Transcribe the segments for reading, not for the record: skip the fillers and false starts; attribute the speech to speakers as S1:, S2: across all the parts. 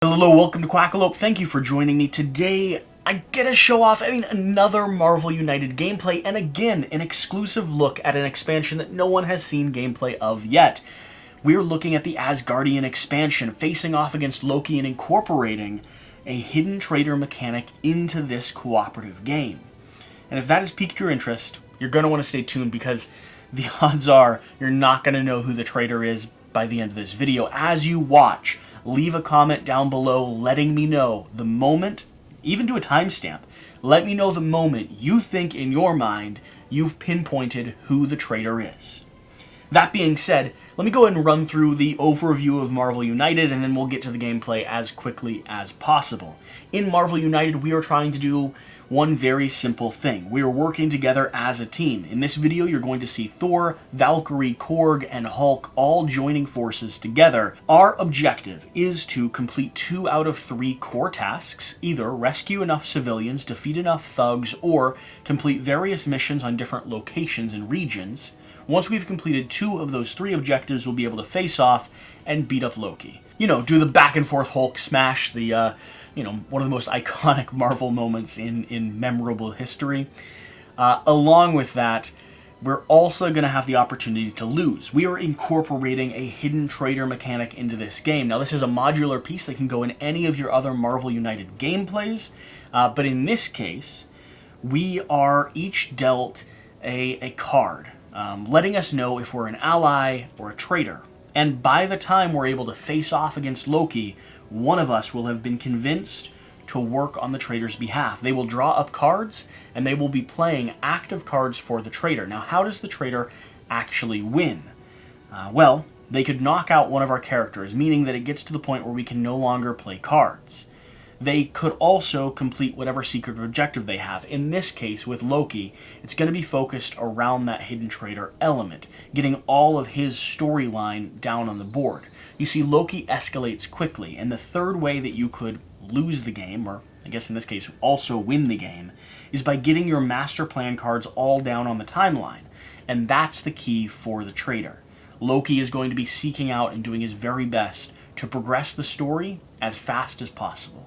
S1: Hello, welcome to Quackalope. Thank you for joining me. Today, I get to show off, another Marvel United gameplay, and again, an exclusive look at an expansion that no one has seen gameplay of yet. We're looking at the Asgardian expansion, facing off against Loki and incorporating a hidden traitor mechanic into this cooperative game. And if that has piqued your interest, you're going to want to stay tuned because the odds are you're not going to know who the traitor is by the end of this video. As you watch, leave a comment down below letting me know the moment, even do a timestamp, let me know the moment you think in your mind you've pinpointed who the traitor is. That being said, let me go ahead and run through the overview of Marvel United and then we'll get to the gameplay as quickly as possible. In Marvel United, we are trying to do one very simple thing. We are working together as a team. In this video, you're going to see Thor, Valkyrie, Korg, and Hulk all joining forces together. Our objective is to complete 2 out of 3 core tasks, either rescue enough civilians, defeat enough thugs, or complete various missions on different locations and regions. Once we've completed 2 of those 3 objectives, we'll be able to face off and beat up Loki. You know, do the back and forth Hulk smash, the one of the most iconic Marvel moments in memorable history. Along with that, we're also going to have the opportunity to lose. We are incorporating a hidden traitor mechanic into this game. Now, this is a modular piece that can go in any of your other Marvel United gameplays, but in this case, we are each dealt a card, letting us know if we're an ally or a traitor. And by the time we're able to face off against Loki, one of us will have been convinced to work on the traitor's behalf. They will draw up cards, and they will be playing active cards for the traitor. Now, how does the traitor actually win? Well, they could knock out one of our characters, meaning that it gets to the point where we can no longer play cards. They could also complete whatever secret objective they have. In this case, with Loki, it's going to be focused around that hidden traitor element, getting all of his storyline down on the board. You see, Loki escalates quickly, and the third way that you could lose the game, or I guess in this case also win the game, is by getting your master plan cards all down on the timeline. And that's the key for the traitor. Loki is going to be seeking out and doing his very best to progress the story as fast as possible.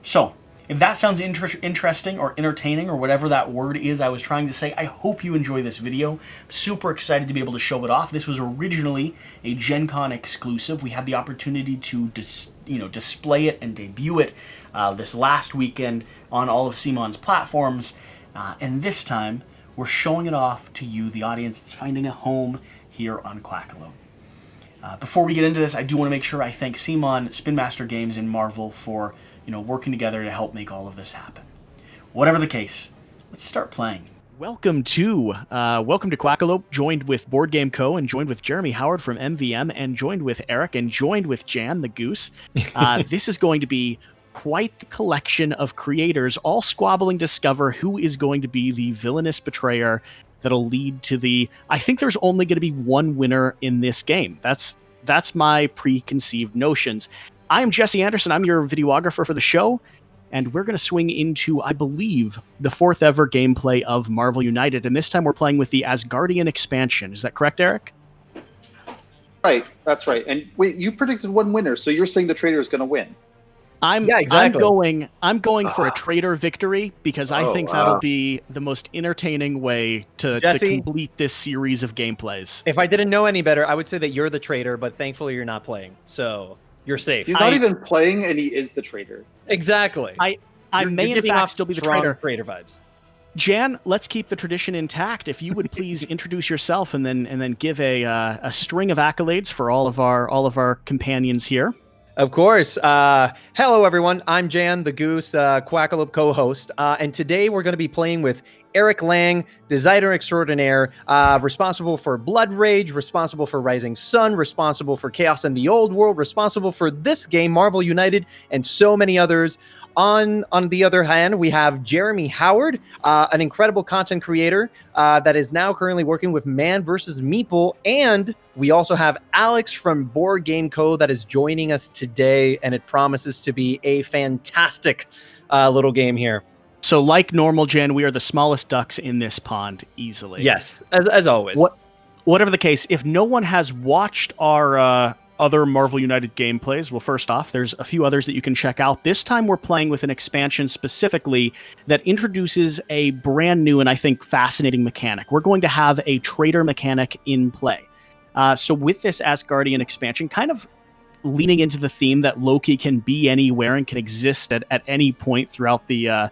S1: So, if that sounds interesting or entertaining or whatever that word is I was trying to say, I hope you enjoy this video. I'm super excited to be able to show it off. This was originally a Gen Con exclusive. We had the opportunity to display it and debut it this last weekend on all of CMON's platforms. And this time, we're showing it off to you, the audience that's finding a home here on Quackalope. Before we get into this, I do want to make sure I thank CMON, Spin Master Games, and Marvel for working together to help make all of this happen. Whatever the case, let's start playing. Welcome to Quackalope, joined with BoardGameCo, and joined with Jeremy Howard from MvM, and joined with Eric, and joined with Jan, the goose. This is going to be quite the collection of creators, all squabbling to discover who is going to be the villainous betrayer that'll lead to the... I think there's only going to be one winner in this game. That's my preconceived notions. I'm Jesse Anderson. I'm your videographer for the show, and we're going to swing into, I believe, the 4th ever gameplay of Marvel United, and this time we're playing with the Asgardian expansion. Is that correct, Eric?
S2: Right, that's right. And wait, you predicted one winner, so you're saying the traitor is going to win?
S1: Yeah, exactly. I'm going for a traitor victory because I think that'll be the most entertaining way to complete this series of gameplays.
S3: If I didn't know any better, I would say that you're the traitor, but thankfully you're not playing, so you're safe.
S2: He's not even playing, and he is the traitor.
S3: Exactly.
S1: I may in fact still be the traitor.
S3: Traitor vibes.
S1: Jan, let's keep the tradition intact. If you would please introduce yourself and then give a string of accolades for all of our companions here.
S3: Of course. Hello, everyone. I'm Jan, the goose, Quackalope co-host, and today we're going to be playing with Eric Lang, designer extraordinaire, responsible for Blood Rage, responsible for Rising Sun, responsible for Chaos in the Old World, responsible for this game, Marvel United, and so many others. On the other hand, we have Jeremy Howard, an incredible content creator that is now currently working with Man vs. Meeple, and we also have Alex from BoardGameCo that is joining us today, and it promises to be a fantastic little game here.
S1: So like normal, Jen, we are the smallest ducks in this pond, easily.
S3: Yes, as always.
S1: Whatever the case, if no one has watched our other Marvel United gameplays, well, first off, there's a few others that you can check out. This time we're playing with an expansion specifically that introduces a brand new and I think fascinating mechanic. We're going to have a Traitor mechanic in play. So with this Asgardian expansion, kind of leaning into the theme that Loki can be anywhere and can exist at any point throughout the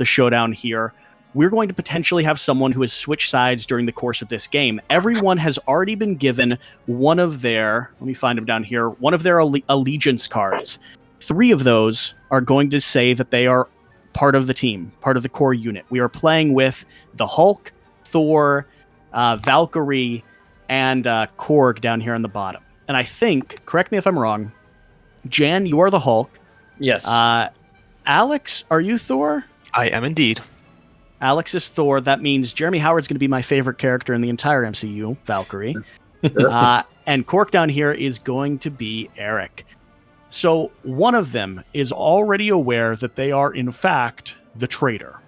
S1: showdown here, we're going to potentially have someone who has switched sides during the course of this game. Everyone has already been given one of their, let me find them down here, one of their allegiance cards. 3 of those are going to say that they are part of the team, part of the core unit. We are playing with the Hulk, Thor, Valkyrie, and Korg down here on the bottom. And I think, correct me if I'm wrong, Jan, you are the Hulk.
S3: Yes.
S1: Alex, are you Thor?
S4: I am indeed.
S1: Alex is Thor. That means Jeremy Howard's going to be my favorite character in the entire MCU, Valkyrie. And Cork down here is going to be Eric. So one of them is already aware that they are, in fact, the traitor.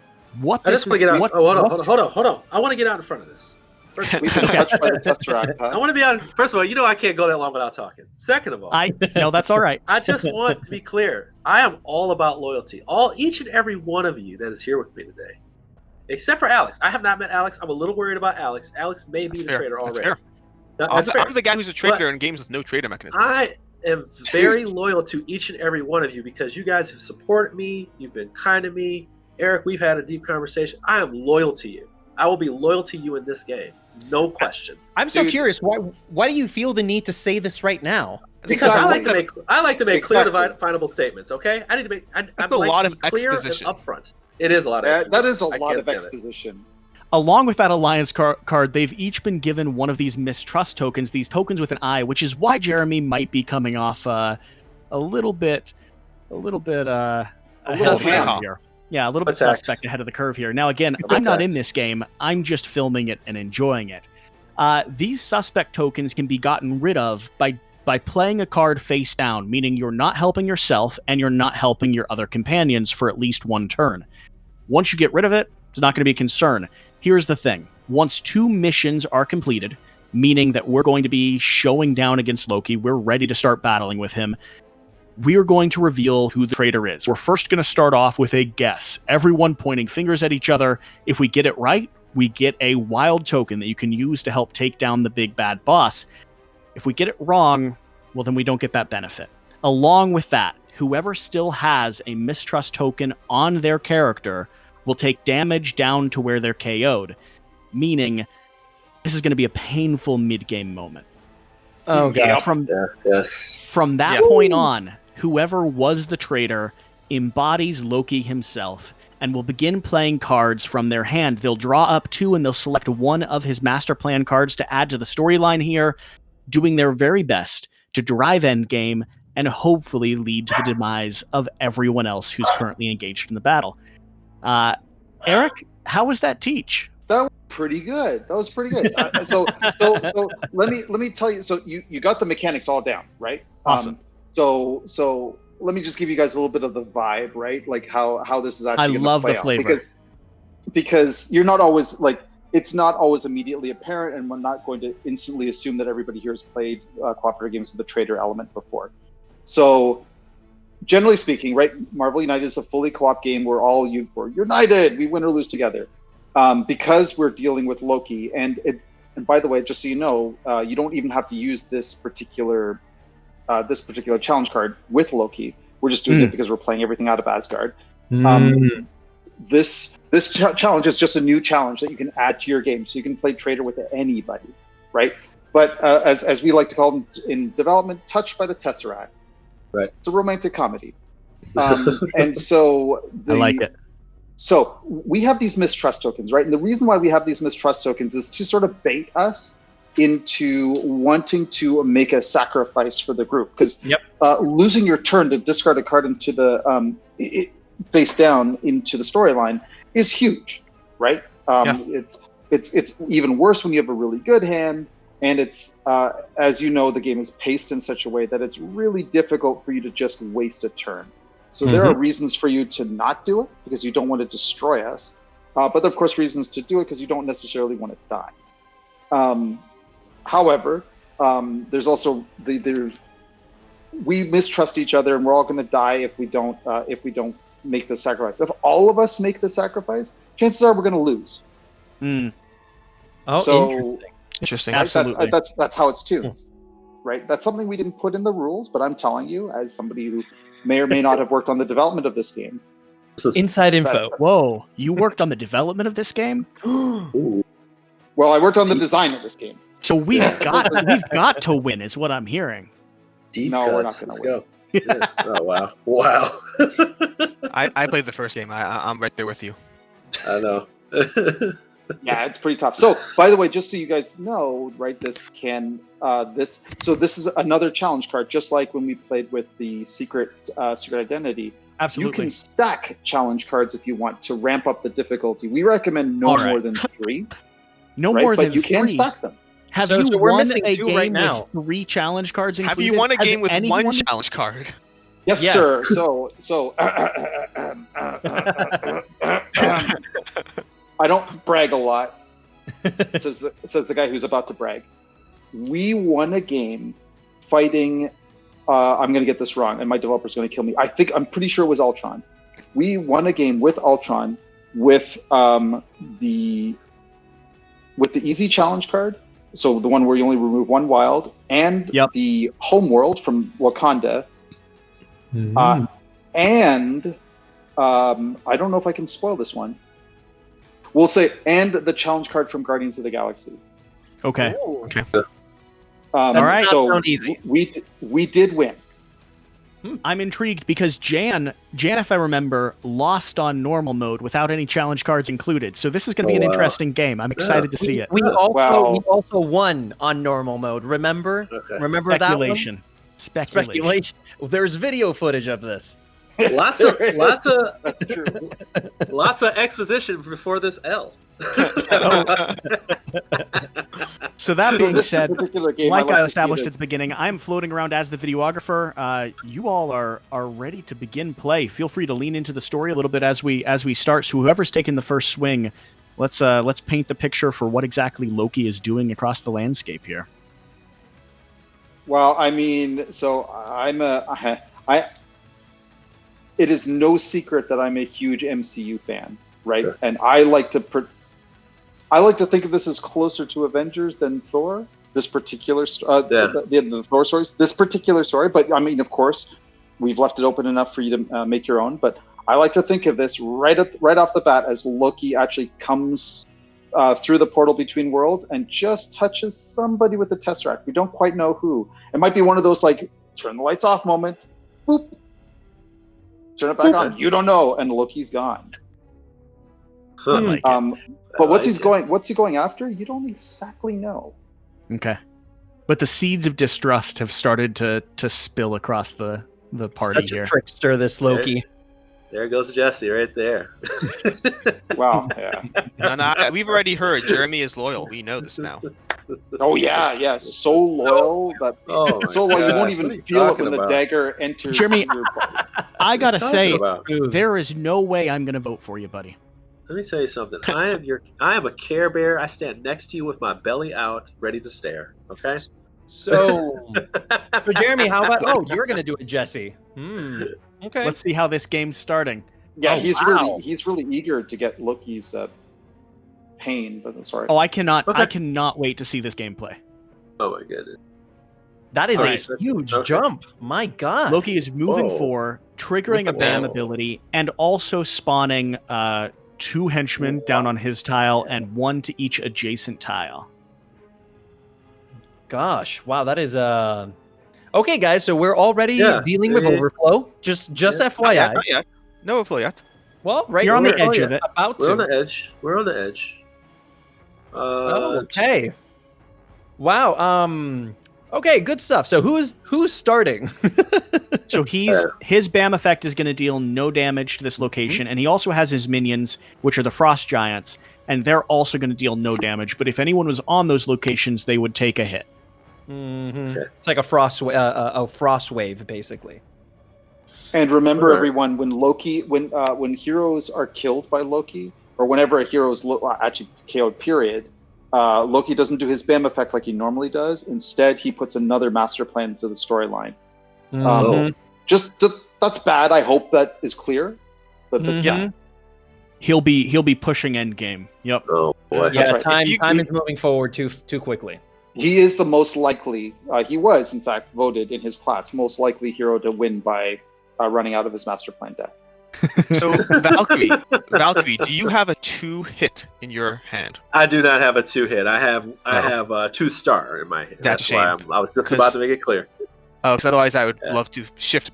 S1: What
S5: I just want to get out. Hold on. I want to get out in front of this. First of all,
S2: We've been touched by the Tesseract, huh?
S5: I want to be on. First of all, I can't go that long without talking. Second of all,
S1: no, that's all right.
S5: I just want to be clear. I am all about loyalty. Each and every one of you that is here with me today. Except for Alex. I have not met Alex. I'm a little worried about Alex. Alex may be the traitor already.
S4: That's fair. I'm the guy who's a traitor in games with no traitor mechanism.
S5: I am very loyal to each and every one of you because you guys have supported me. You've been kind to me. Eric, we've had a deep conversation. I am loyal to you. I will be loyal to you in this game. No question.
S3: I'm so curious. Why do you feel the need to say this right now?
S5: Because I like to make clear, definable statements. Okay, I need to make. I'm
S4: a lot of
S5: clear
S4: exposition.
S5: and upfront. It is a lot of exposition.
S2: That is a lot of exposition.
S1: Along with that alliance card, they've each been given one of these mistrust tokens, these tokens with an eye, which is why Jeremy might be coming off a little bit suspect here. Yeah, a little bit suspect ahead of the curve here. Now, again, I'm not in this game. I'm just filming it and enjoying it. These suspect tokens can be gotten rid of by playing a card face down, meaning you're not helping yourself and you're not helping your other companions for at least one turn. Once you get rid of it, it's not going to be a concern. Here's the thing. Once 2 missions are completed, meaning that we're going to be showing down against Loki, we're ready to start battling with him, we are going to reveal who the traitor is. We're first going to start off with a guess. Everyone pointing fingers at each other. If we get it right, we get a wild token that you can use to help take down the big bad boss. If we get it wrong, well, then we don't get that benefit. Along with that, whoever still has a mistrust token on their character will take damage down to where they're KO'd, meaning this is going to be a painful mid-game moment.
S3: Oh, God.
S1: From that point on, whoever was the traitor embodies Loki himself and will begin playing cards from their hand. They'll draw up 2 and they'll select one of his master plan cards to add to the storyline here, doing their very best to drive endgame and hopefully lead to the demise of everyone else who's currently engaged in the battle. Eric, how was that teach?
S2: That was pretty good. So let me tell you. So you got the mechanics all down, right?
S1: Awesome.
S2: So let me just give you guys a little bit of the vibe, right? Like how this is actually. I love the flavor because you're not always like it's not always immediately apparent, and we're not going to instantly assume that everybody here has played cooperative games with the traitor element before. So, generally speaking, right, Marvel United is a fully co-op game where we're united, we win or lose together. Because we're dealing with Loki, and by the way, just so you know, you don't even have to use this particular challenge card with Loki. We're just doing it because we're playing everything out of Asgard. This challenge is just a new challenge that you can add to your game, so you can play traitor with anybody, right? But as we like to call them in development, touched by the Tesseract.
S5: Right.
S2: It's a romantic comedy. And so
S1: I like it.
S2: So we have these mistrust tokens, right? And the reason why we have these mistrust tokens is to sort of bait us into wanting to make a sacrifice for the group. Because losing your turn to discard a card into the face down into the storyline is huge, right? It's even worse when you have a really good hand. And it's, as you know, the game is paced in such a way that it's really difficult for you to just waste a turn. So there are reasons for you to not do it because you don't want to destroy us. But there are, of course, reasons to do it because you don't necessarily want to die. However, there's also we mistrust each other, and we're all going to die if we don't make the sacrifice. If all of us make the sacrifice, chances are we're going to lose.
S3: Oh,
S2: so
S4: interesting.
S2: Right?
S1: Absolutely.
S2: That's how it's tuned, right? That's something we didn't put in the rules, but I'm telling you, as somebody who may or may not have worked on the development of this game.
S3: Inside info.
S1: Whoa, you worked on the development of this game?
S2: Well, I worked on the design of this game.
S1: So we've got to win, is what I'm hearing.
S5: Deep
S2: No,
S5: cuts.
S2: we're not gonna
S5: Let's go. Yeah. Oh wow! Wow.
S4: I played the first game. I'm right there with you.
S5: I know.
S2: Yeah, it's pretty tough. So, by the way, just so you guys know, right, this is another challenge card, just like when we played with the secret identity.
S1: Absolutely.
S2: You can stack challenge cards if you want to ramp up the difficulty. We recommend no more than 3.
S1: No
S2: right?
S1: more than
S2: but you
S1: 3.
S2: can stack them.
S1: Have
S3: So
S1: you
S3: we're
S1: won
S3: missing
S1: a
S3: 2
S1: game
S3: right now.
S1: with 3 challenge cards included?
S4: Have you won a
S1: Has
S4: game with
S1: anyone...
S4: one challenge card?
S2: Yes,
S3: Yes.
S2: sir. So I don't brag a lot, says the guy who's about to brag. We won a game fighting. I'm going to get this wrong, and my developer's going to kill me. I'm pretty sure it was Ultron. We won a game with Ultron with the easy challenge card. So the one where you only remove 1 wild, and the home world from Wakanda. And I don't know if I can spoil this one. We'll say, and the challenge card from Guardians of the Galaxy.
S1: Okay.
S4: Okay.
S1: All right.
S2: So
S3: sound easy.
S2: we did win.
S1: I'm intrigued because Jan, if I remember, lost on normal mode without any challenge cards included. So this is going to be an interesting game. I'm excited to see it.
S3: We also won on normal mode. Remember?
S5: Okay.
S3: Remember
S1: Speculation.
S3: that one? Speculation. There's video footage of this.
S5: Lots of exposition before this L.
S1: So that being
S2: this
S1: said,
S2: particular game,
S1: like
S2: like
S1: I
S2: to see
S1: established
S2: it
S1: at the beginning, I'm floating around as the videographer. You all are ready to begin play. Feel free to lean into the story a little bit as we start. So whoever's taking the first swing, let's paint the picture for what exactly Loki is doing across the landscape here.
S2: Well, I mean, so it is no secret that I'm a huge MCU fan, right? Sure. And I like to think of this as closer to Avengers than Thor. This particular the Thor stories, this particular story. But I mean, of course, we've left it open enough for you to make your own. But I like to think of this right off the bat as Loki actually comes through the portal between worlds and just touches somebody with the Tesseract. We don't quite know who. It might be one of those like turn the lights off moment. Boop. Turn it back on. You don't know, and Loki's gone.
S1: Like
S2: but what's he going after? You don't exactly know.
S1: Okay, but the seeds of distrust have started to spill across the party
S3: Such
S1: here.
S3: a trickster, this Loki.
S5: There goes Jesse right there.
S2: Wow. Yeah.
S4: No, we've already heard Jeremy is loyal. We know this now.
S2: Oh yeah. So loyal that you won't even feel it when the dagger enters
S1: Jeremy,
S2: your body.
S1: I gotta say,
S5: about?
S1: there is no way I'm gonna vote for you, buddy.
S5: Let me tell you something. I am a Care Bear. I stand next to you with my belly out, ready to stare. Okay.
S3: So Jeremy, how about? Oh, you're gonna do it, Jesse. Okay.
S1: Let's see how this game's starting.
S2: Yeah, he's really eager to get Loki's pain. But I'm sorry.
S1: Oh, I cannot wait to see this gameplay.
S5: Oh my goodness.
S3: That is
S5: Right.
S3: a huge jump. My God.
S1: Loki is moving for triggering a BAM ability and also spawning 2 henchmen down on his tile and 1 to each adjacent tile.
S3: Gosh, wow, that is okay, guys. So we're already dealing with overflow. Just FYI.
S4: Not yet. No overflow yet.
S3: Well, right.
S1: You're on the edge of it.
S5: We're on the edge. We're on the edge.
S3: Okay. Wow. Okay, good stuff. So who's starting?
S1: So his BAM effect is going to deal no damage to this location, and he also has his minions, which are the Frost Giants, and they're also going to deal no damage. But if anyone was on those locations, they would take a hit.
S3: Okay. It's like a frost wave, basically.
S2: And remember, everyone, when heroes are killed by Loki, or whenever a hero is actually KO'd, period, Loki doesn't do his BAM effect like he normally does. Instead, he puts another master plan into the storyline. That's bad. I hope that is clear. But yeah,
S1: he'll be pushing endgame. Yep.
S5: Oh boy.
S3: Yeah,
S2: right.
S3: time is moving forward too quickly.
S2: He is the most likely. He was, in fact, voted in his class most likely hero to win by running out of his master plan deck.
S4: So Valkyrie, do you have a 2-hit in your hand?
S5: I do not have a 2-hit. I have a 2-star in my hand.
S4: That's
S5: why I was just about to make it clear.
S4: Oh, because otherwise I would love to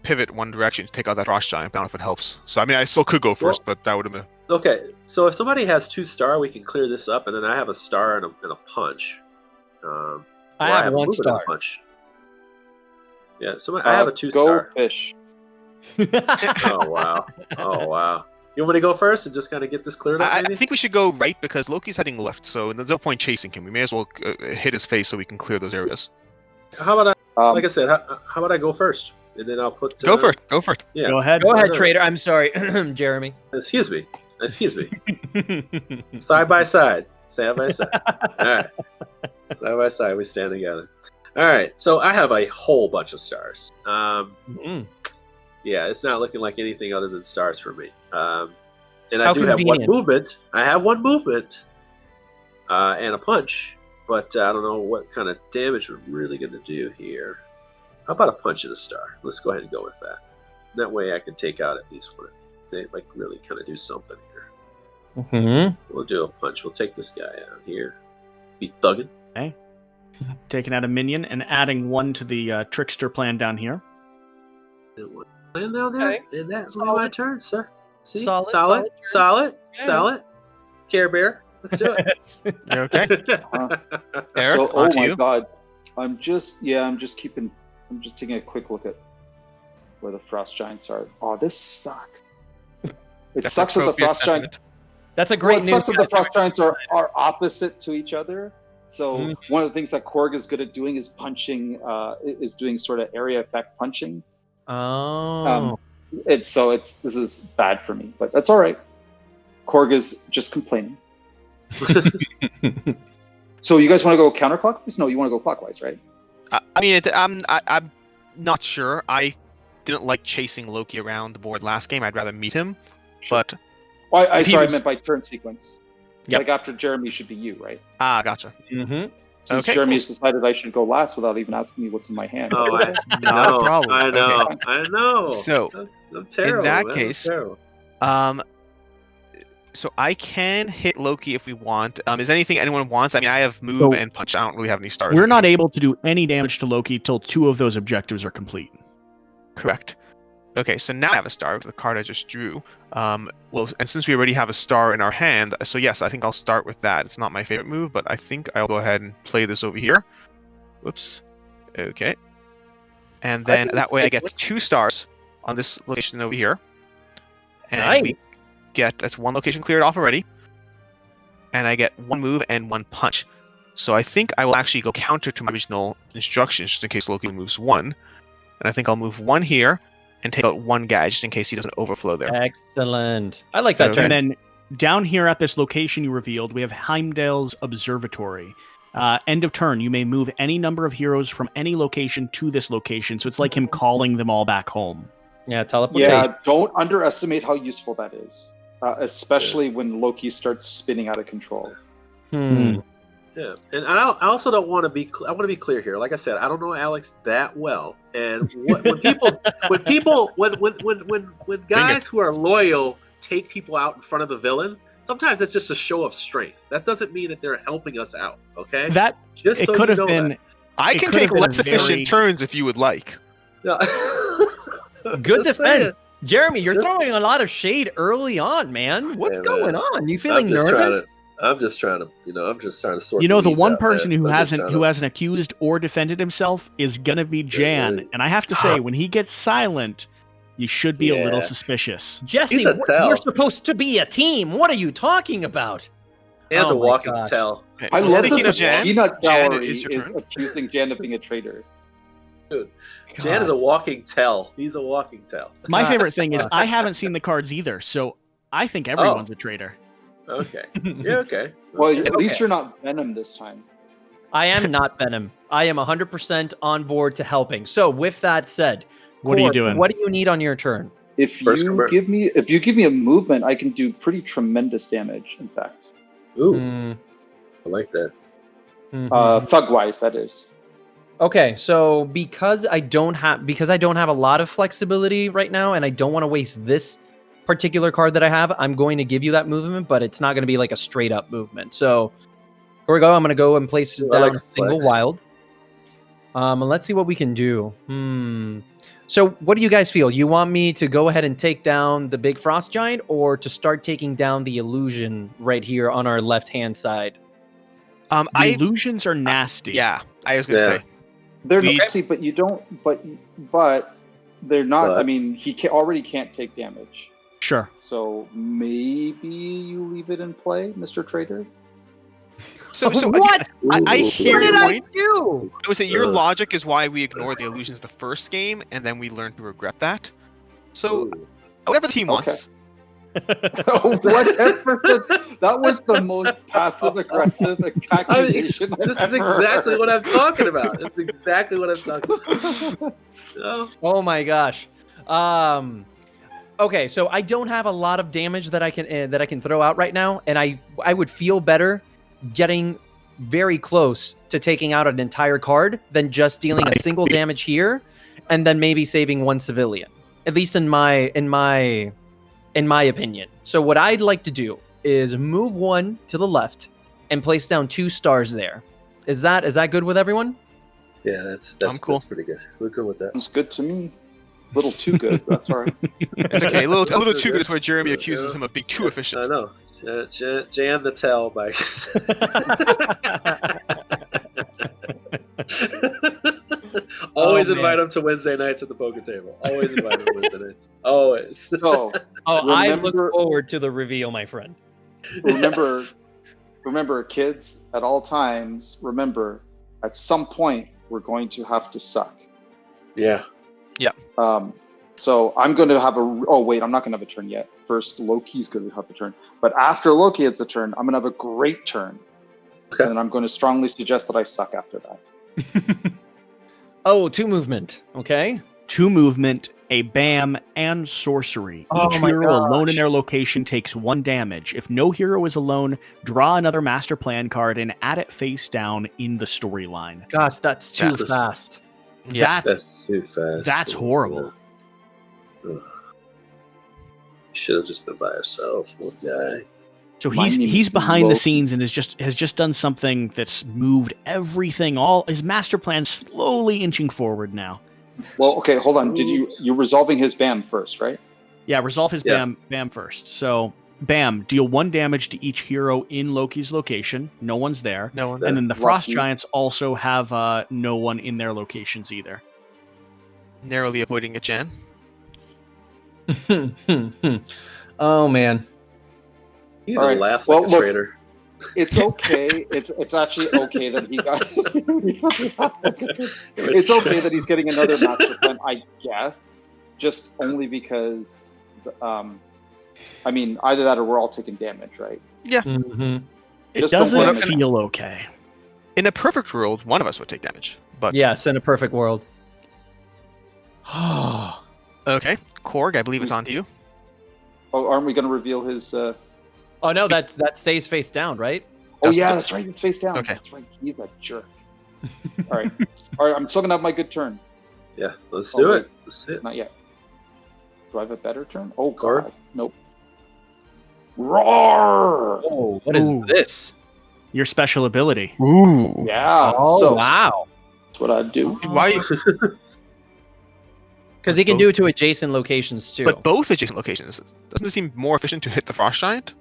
S4: pivot one direction to take out that Frost Giant. I don't know if it helps. So I mean, I still could go first, but that would have been.
S5: Okay, so if somebody has 2-star, we can clear this up, and then I have a star and a punch.
S3: I have 1 star.
S5: Punch. Yeah, I have a 2-star.
S2: Go fish.
S5: Oh wow! You want me to go first and just kind of get this cleared up?
S4: I think we should go right because Loki's heading left, so there's no point chasing him. We may as well hit his face so we can clear those areas.
S5: How about like I said, how about I go first, and then I'll put.
S4: Go first.
S5: Yeah.
S1: Go ahead,
S3: Traitor. I'm sorry, Jeremy.
S5: Excuse me. Side by side. All right. Side by side, we stand together. All right. So I have a whole bunch of stars. Yeah, it's not looking like anything other than stars for me. And I do have 1 movement. I have 1 movement and a punch, but I don't know what kind of damage we're really going to do here. How about a punch and a star? Let's go ahead and go with that. That way I can take out at least one of these. Like really kind of do something here. We'll do a punch. We'll take this guy out here. Be thugging.
S1: Okay. Taking out a minion and adding 1 to the trickster plan down here.
S5: And down there, and that's my turn, sir. See?
S3: Solid.
S5: Care Bear, let's do it.
S4: You okay? Eric,
S2: So, oh my
S4: you.
S2: god, I'm just taking a quick look at where the Frost Giants are. Oh, this sucks. It sucks that the Frost Giants.
S3: That's a great news.
S2: It sucks that the Frost Giants are opposite to each other. So one of the things that Korg is good at doing is punching, is doing sort of area effect punching.
S3: Oh.
S2: This is bad for me, but that's all right. Korg is just complaining. So you guys want to go counterclockwise? No, you want to go clockwise, right?
S4: I'm not sure. I didn't like chasing Loki around the board last game. I'd rather meet him.
S2: Sure.
S4: But
S2: I meant by turn sequence. Yep. Like after Jeremy should be you, right?
S4: Ah, gotcha.
S2: Since Jeremy's decided I should go last without even asking me what's in my hand.
S5: Oh,
S4: not a problem.
S5: I know.
S4: So
S5: I'm terrible,
S4: in that
S5: man.
S4: case, so I can hit Loki if we want. Is anything anyone wants? I mean, I have move and punch. I don't really have any stars.
S1: We're not able to do any damage to Loki till 2 of those objectives are complete.
S4: Correct. Okay, so now I have a star because the card I just drew. Well, and since we already have a star in our hand, so yes, I think I'll start with that. It's not my favorite move, but I think I'll go ahead and play this over here. Whoops. Okay. And then that way I get 2 stars on this location over here. And we get, that's 1 location cleared off already. And I get 1 move and 1 punch. So I think I will actually go counter to my original instructions just in case Loki moves 1. And I think I'll move 1 here and take out 1 guy just in case he doesn't overflow there.
S3: Excellent. I like that turn.
S1: And then down here at this location you revealed, we have Heimdall's Observatory. End of turn, you may move any number of heroes from any location to this location. So it's like him calling them all back home.
S3: Yeah, teleportation.
S2: Yeah, don't underestimate how useful that is. Especially when Loki starts spinning out of control.
S5: Yeah, and I also don't want to be. I want to be clear here. Like I said, I don't know Alex that well, and when guys who are loyal take people out in front of the villain, sometimes that's just a show of strength. That doesn't mean that they're helping us out. Okay,
S1: that
S5: just
S1: it
S5: so
S1: could
S5: you
S1: have
S5: know
S1: been.
S5: That.
S4: I can take less efficient turns if you would like.
S5: Yeah.
S3: Good defense. Jeremy, you're throwing a lot of shade early on, man. What's going on? You feeling nervous?
S5: I'm just trying to sort.
S1: The one person who hasn't accused or defended himself is gonna be Jan, and I have to say, when he gets silent, you should be a little suspicious.
S3: Jesse, you're supposed to be a team. What are you talking about?
S5: Jan's a walking tell.
S4: Okay.
S2: I love that the
S4: Jan,
S2: peanut gallery
S4: is
S2: accusing Jan of being a traitor.
S5: Dude, Jan is a walking tell. He's a walking tell.
S1: My favorite thing is I haven't seen the cards either, so I think everyone's a traitor.
S5: Okay. Yeah, okay.
S2: Well,
S5: Okay.
S2: at least you're not Venom this time.
S3: I am not Venom. I am 100% on board to helping. So with that said,
S1: What are you
S3: Cord,
S1: doing?
S3: What do you need on your turn?
S2: If you give me a movement, I can do pretty tremendous damage. In fact,
S5: Ooh, I like that.
S2: Thug-wise, that is.
S3: Okay, so because I don't have a lot of flexibility right now, and I don't want to waste this particular card that I have, I'm going to give you that movement, but it's not going to be like a straight up movement. So here we go. I'm going to go and place down a single wild. And let's see what we can do. So what do you guys feel? You want me to go ahead and take down the big frost giant, or to start taking down the illusion right here on our left hand side?
S1: The illusions are nasty.
S4: I was gonna say
S2: they're nasty, but you don't. But they're not.
S5: But,
S2: I mean, he already can't take damage.
S1: Sure.
S2: So maybe you leave it in play, Mr. Traitor.
S4: So
S3: what?
S4: Again, I hear
S3: What did
S4: your
S3: I
S4: point.
S3: do?
S4: I would say your logic is why we ignore the illusions the first game, and then we learn to regret that. So whatever the team wants.
S2: Whatever. That was the most passive-aggressive accusation.
S5: This is exactly what I'm talking about. This is exactly what I'm talking about.
S3: Oh my gosh. Okay, so I don't have a lot of damage that I can throw out right now, and I would feel better getting very close to taking out an entire card than just dealing a single damage here, and then maybe saving one civilian. At least in my opinion. So what I'd like to do is move one to the left and place down 2 stars there. Is that good with everyone?
S5: Yeah, that's
S4: cool.
S5: That's pretty good. We're good with that.
S2: It's good to me. A little too good. That's all right.
S4: It's okay. A little too good is where Jeremy accuses him of being too efficient.
S5: I know. Jan the Tell by. Always invite him to Wednesday nights at the poker table. Always invite him to Wednesday nights. Always.
S2: So,
S3: I look forward to the reveal, my friend.
S2: Remember, kids, at all times, remember, at some point, we're going to have to suck.
S5: Yeah.
S2: So I'm going to have I'm not going to have a turn yet. First, Loki's going to have a turn. But after Loki has a turn, I'm going to have a great turn. Okay. And I'm going to strongly suggest that I suck after that.
S3: 2 movement. Okay.
S1: 2 movement, a BAM, and sorcery. Each hero alone in their location takes 1 damage. If no hero is alone, draw another master plan card and add it face down in the storyline.
S3: Gosh, that's too fast.
S1: Yeah,
S5: that's too fast.
S1: That's horrible.
S5: You should have just been by yourself, one guy.
S1: So he's behind the scenes and has just done something that's moved everything. All his master plan slowly inching forward now.
S2: Well, okay, hold on. You're resolving his BAM first, right?
S1: Yeah, resolve his BAM first. So BAM, deal 1 damage to each hero in Loki's location. No one's there.
S3: No one there.
S1: And then the Frost Giants also have no one in their locations either.
S4: Narrowly avoiding it, Jan.
S3: Oh man.
S5: You need to laugh like a traitor.
S2: It's okay. It's actually okay that he got. It's okay that he's getting another master plan, I guess. Just only because, I mean, either that or we're all taking damage, right?
S4: Yeah.
S3: Mm-hmm.
S1: It doesn't feel okay.
S4: In a perfect world, one of us would take damage, but
S3: yes, in a perfect world.
S4: Okay, Korg, I believe it's on to you.
S2: Oh, aren't we going to reveal his?
S3: Oh no, that stays face down, right?
S2: Oh yeah, that's right. It's face down.
S4: Okay.
S2: That's right. He's a jerk. All right. I'm still gonna have my good turn.
S5: Yeah, let's do it. Let's see it.
S2: Not yet. Do I have a better turn? Oh
S5: Guard?
S2: God. Nope. Roar!
S3: Oh, what is this?
S1: Your special ability.
S4: Ooh.
S2: Yeah.
S3: Oh wow.
S2: That's what I do.
S4: Why?
S3: Because he can do it to adjacent locations too.
S4: But both adjacent locations. Doesn't it seem more efficient to hit the Frost Giant?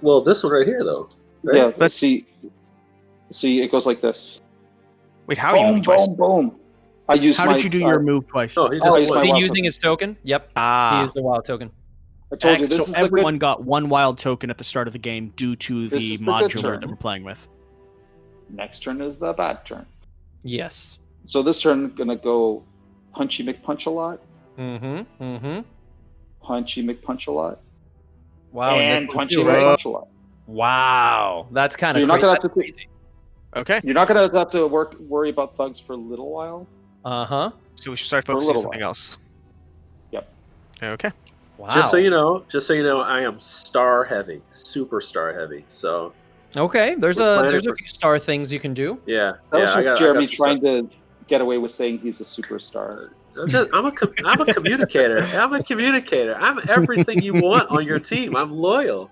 S5: Well, this one right here, though. Right?
S2: Yeah. Let's see. It goes like this.
S4: Wait, how are you moving twice?
S2: Boom. I used.
S1: How did you do your move twice?
S5: Oh, he
S3: is
S2: my
S3: he
S2: wild
S3: using
S2: token.
S3: his token? Yep.
S4: Ah.
S3: He used the wild token.
S2: I told you this
S1: so
S2: is
S1: everyone got 1 wild token at the start of the game due to
S2: This
S1: the
S2: is the good
S1: modular
S2: turn.
S1: that we're playing with.
S2: Next turn is the bad turn.
S3: Yes.
S2: So this turn gonna go Punchy McPunch a lot.
S3: Mm-hmm. Mm-hmm.
S2: Punchy McPunch a lot.
S3: Wow,
S2: and punching that punch a lot.
S3: Wow, that's kind of
S2: you're not gonna have to
S3: crazy.
S4: Okay.
S2: You're not gonna have to worry about thugs for a little while.
S4: So we should start focusing on something else.
S2: Yep.
S4: Okay.
S3: Wow.
S5: Just so you know, I am star heavy, super star heavy. So.
S3: Okay, there's a few star things you can do.
S5: Yeah.
S2: That was just Jeremy trying to get away with saying he's a superstar.
S5: I'm a communicator. I'm a communicator. I'm everything you want on your team. I'm loyal.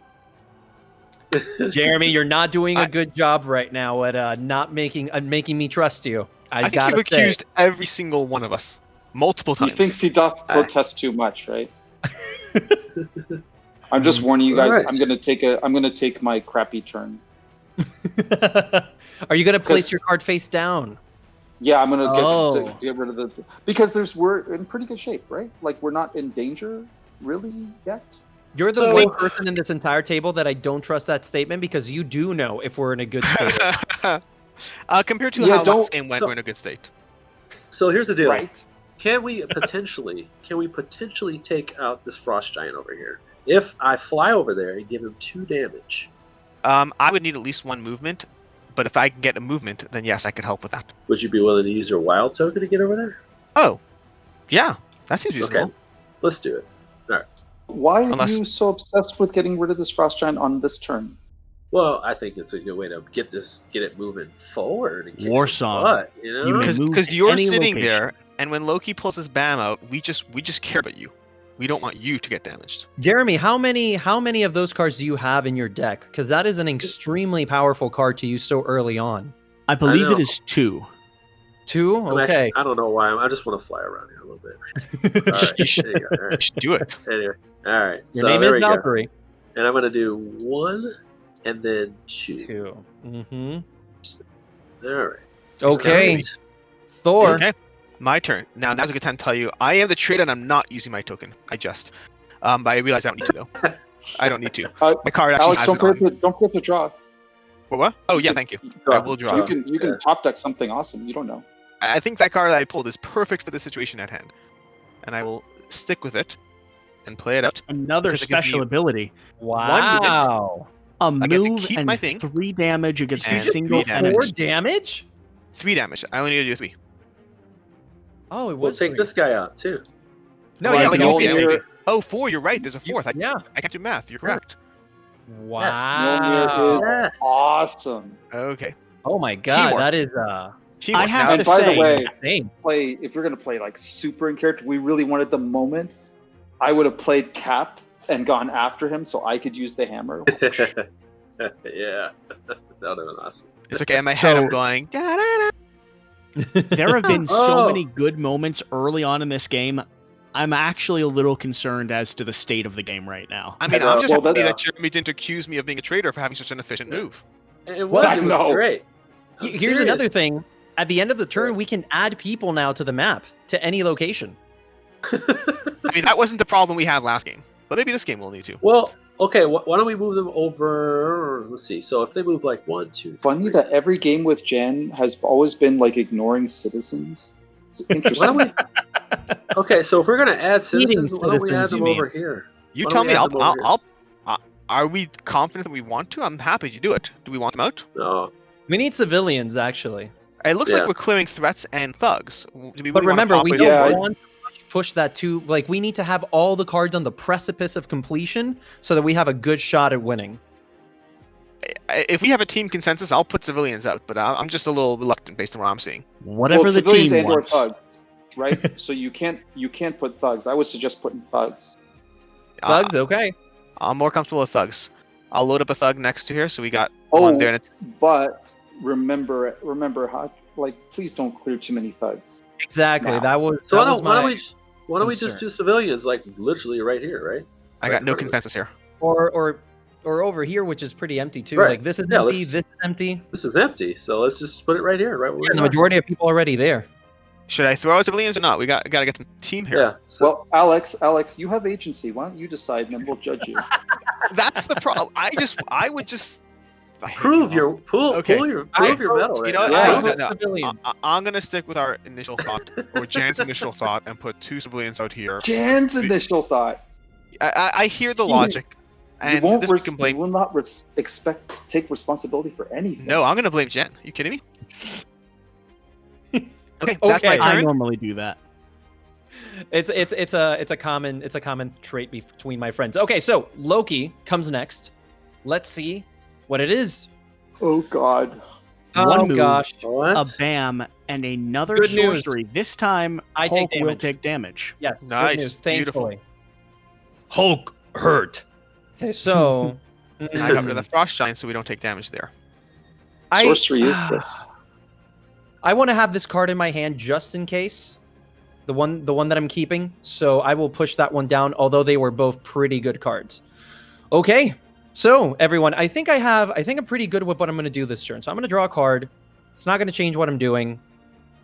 S3: Jeremy, you're not doing a good job right now at not making me trust you. I think
S4: you've accused every single one of us multiple times.
S2: He thinks he doth protest too much, right? I'm just warning you guys. Right. I'm gonna take my crappy turn.
S3: Are you gonna place your card face down?
S2: Yeah, I'm gonna get rid of the because we're in pretty good shape, right? Like we're not in danger really yet.
S3: You're the one person in this entire table that I don't trust that statement because you do know if we're in a good state.
S4: Compared to how last game went, we're in a good state.
S5: So here's the deal.
S2: Right.
S5: Can we potentially take out this frost giant over here? If I fly over there and give him 2 damage.
S4: I would need at least 1 movement, but if I can get a movement, then yes, I could help with that.
S5: Would you be willing to use your wild token to get over there?
S4: Oh, yeah, that seems reasonable.
S5: Okay, let's do it. All right.
S2: Why are you so obsessed with getting rid of this frost giant on this turn?
S5: Well, I think it's a good way to get it moving forward and kick
S1: War
S5: some
S1: song.
S5: butt, you know?
S4: Because you're sitting there, and when Loki pulls his BAM out, we just care about you. We don't want you to get damaged.
S3: Jeremy, how many of those cards do you have in your deck? Because that is an extremely powerful card to use so early on.
S1: I believe it is 2.
S3: 2? Okay.
S5: Actually, I don't know why. I just want to fly around here a little bit. All right, there you go. All right.
S4: Do it.
S5: Anyway, all right.
S3: Your name is Valkyrie.
S5: And I'm going to do 1 and then 2.
S3: 2. Mm-hmm.
S5: All right.
S3: Okay. Thor.
S4: Okay. My turn. Now's a good time to tell you, I am the traitor and I'm not using my token. But I realize I don't need to though. I don't need to. My card actually
S2: Alex, don't forget to draw.
S4: What? Oh yeah, thank you. I will draw.
S2: So you can top deck something awesome. You don't know.
S4: I think that card that I pulled is perfect for the situation at hand, and I will stick with it and play it out.
S1: Another special ability.
S3: Wow.
S1: A move and 3 damage against a single
S3: 4 damage?
S4: 3 damage. I only need to do 3.
S3: Oh, it
S5: we'll
S3: was.
S5: Take this guy out too.
S3: No, yeah, but
S4: you. Oh, 4. You're right. There's a 4th. I can't do math. You're correct.
S3: Wow.
S2: Yes. Awesome.
S4: Okay.
S3: Oh my god,
S4: Teamwork.
S3: that is
S4: Teamwork.
S1: I have to
S2: by
S1: say,
S2: the way, if you're gonna play like super in character, we really wanted the moment. I would have played Cap and gone after him so I could use the hammer.
S5: Yeah, that would have been awesome.
S4: It's okay. In my head, I'm going. Da, da, da.
S1: There have been so many good moments early on in this game. I'm actually a little concerned as to the state of the game right now.
S4: I mean, I'm just happy that Jeremy didn't accuse me of being a traitor for having such an efficient move.
S5: It was great.
S3: Here's another thing. At the end of the turn, we can add people now to the map, to any location.
S4: I mean, that wasn't the problem we had last game. But maybe this game we'll need to.
S5: Well, okay, why don't we move them over? Let's see. So if they move like 1, 2,
S2: Funny
S5: 3.
S2: that every game with Jen has always been like ignoring citizens. It's interesting.
S5: Okay, so if we're gonna add citizens, why don't we add them over here?
S4: You tell me. Are we confident that we want to? I'm happy to do it. Do we want them out?
S5: No.
S3: We need civilians, actually.
S4: It looks like we're clearing threats and thugs. Do we really
S3: remember, we
S4: don't
S3: want to push that to, like, we need to have all the cards on the precipice of completion so that we have a good shot at winning.
S4: If we have a team consensus, I'll put civilians out, but I'm just a little reluctant based on what I'm seeing.
S1: Whatever the team
S2: and
S1: wants.
S2: Or thugs, right? So you can't put thugs. I would suggest putting thugs.
S3: Thugs, okay.
S4: I'm more comfortable with thugs. I'll load up a thug next to here, so we got one there. And
S2: but remember how, like, please don't clear too many thugs.
S3: Exactly.
S2: Now.
S3: That was.
S5: So
S3: that
S5: why don't we just do civilians, like literally right here, right?
S4: I got no consensus here.
S3: Or over here, which is pretty empty too.
S5: Right.
S3: Like this is empty. This is empty.
S5: This is empty. So let's just put it right here, right?
S3: The majority of people already there.
S4: Should I throw out civilians or not? We got to get the team here.
S5: Yeah.
S2: So, well, Alex, you have agency. Why don't you decide, and then we'll judge you.
S4: That's the problem. I would just
S5: prove your metal.
S4: You know,
S5: Yeah.
S4: I'm gonna stick with our initial thought, or Jan's initial thought, and put 2 civilians out here.
S2: Jan's initial thought.
S4: I hear the logic. And
S2: you
S4: this we can blame.
S2: You will not take responsibility for anything.
S4: No, I'm gonna blame Jen. Are you kidding me? Okay, that's my turn.
S1: I normally do that.
S3: It's a common trait between my friends. Okay, so Loki comes next. Let's see what it is.
S2: Oh God.
S1: One move,
S3: gosh.
S1: a bam, and another
S3: Good news.
S1: sorcery. This time, Hulk will take damage.
S3: Yes,
S4: Nice.
S3: Good news, thankfully.
S4: Beautiful.
S3: Hulk hurt. Okay, so
S4: And I got rid of the frost giant, so we don't take damage there.
S2: Sorcery is this?
S3: I want to have this card in my hand just in case. The one that I'm keeping. So I will push that one down, although they were both pretty good cards. Okay. So everyone, I think I'm pretty good with what I'm going to do this turn. So I'm going to draw a card. It's not going to change what I'm doing.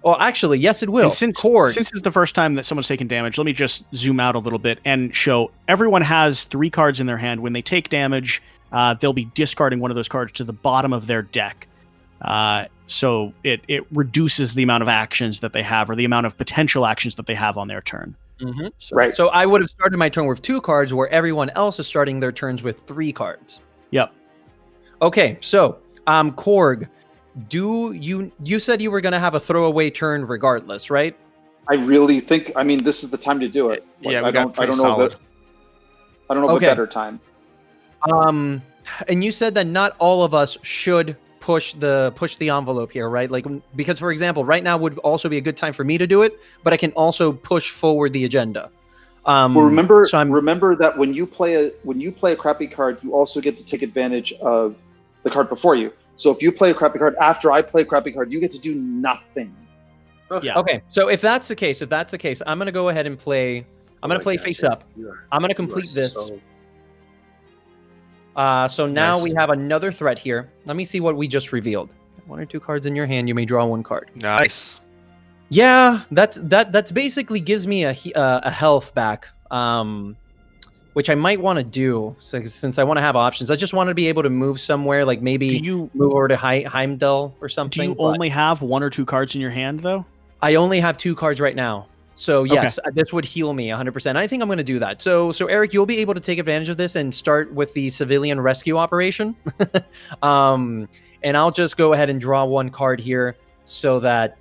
S3: Oh, actually, yes, it will.
S1: And since it's the first time that someone's taken damage, let me just zoom out a little bit and show everyone has 3 cards in their hand. When they take damage, they'll be discarding one of those cards to the bottom of their deck. So it reduces the amount of actions that they have, or the amount of potential actions that they have on their turn.
S3: Mm-hmm.
S2: Right.
S3: So I would have started my turn with 2 cards, where everyone else is starting their turns with 3 cards.
S1: Yep.
S3: Okay, so Korg, you said you were going to have a throwaway turn regardless, right?
S2: I really think. I mean, this is the time to do it.
S4: Yeah, I don't know.
S2: Solid. I don't know of a better time.
S3: And you said that not all of us should push the envelope here, right? Like, because for example, right now would also be a good time for me to do it, but I can also push forward the agenda.
S2: Well, remember that when you play a crappy card, you also get to take advantage of the card before you. So if you play a crappy card after I play a crappy card, you get to do nothing.
S3: Yeah. Okay. So if that's the case, I'm going to go ahead and play. I'm going to play face up. I'm going to complete this. So now
S4: Nice.
S3: we have another threat here. Let me see what we just revealed. 1 or 2 cards in your hand. You may draw 1 card.
S4: Nice.
S3: Yeah, that's basically gives me a health back, which I might want to do since I want to have options. I just want to be able to move somewhere, like maybe move over to Heimdall or something.
S1: Do you only have 1 or 2 cards in your hand, though?
S3: I only have 2 cards right now. So yes, this would heal me 100%. I think I'm going to do that. So Eric, you'll be able to take advantage of this and start with the civilian rescue operation. And I'll just go ahead and draw 1 card here so that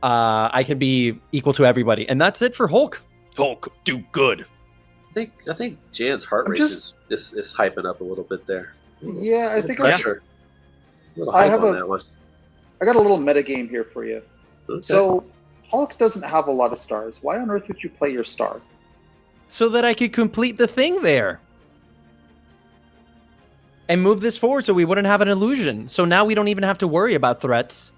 S3: I can be equal to everybody. And that's it for Hulk. Hulk, do good.
S5: I think Jan's heart rate is hyping up a little bit there.
S2: Yeah, I think
S5: pressure. I got
S2: a little meta game here for you.
S5: Okay.
S2: So Hulk doesn't have a lot of stars. Why on earth would you play your star?
S3: So that I could complete the thing there. And move this forward so we wouldn't have an illusion. So now we don't even have to worry about threats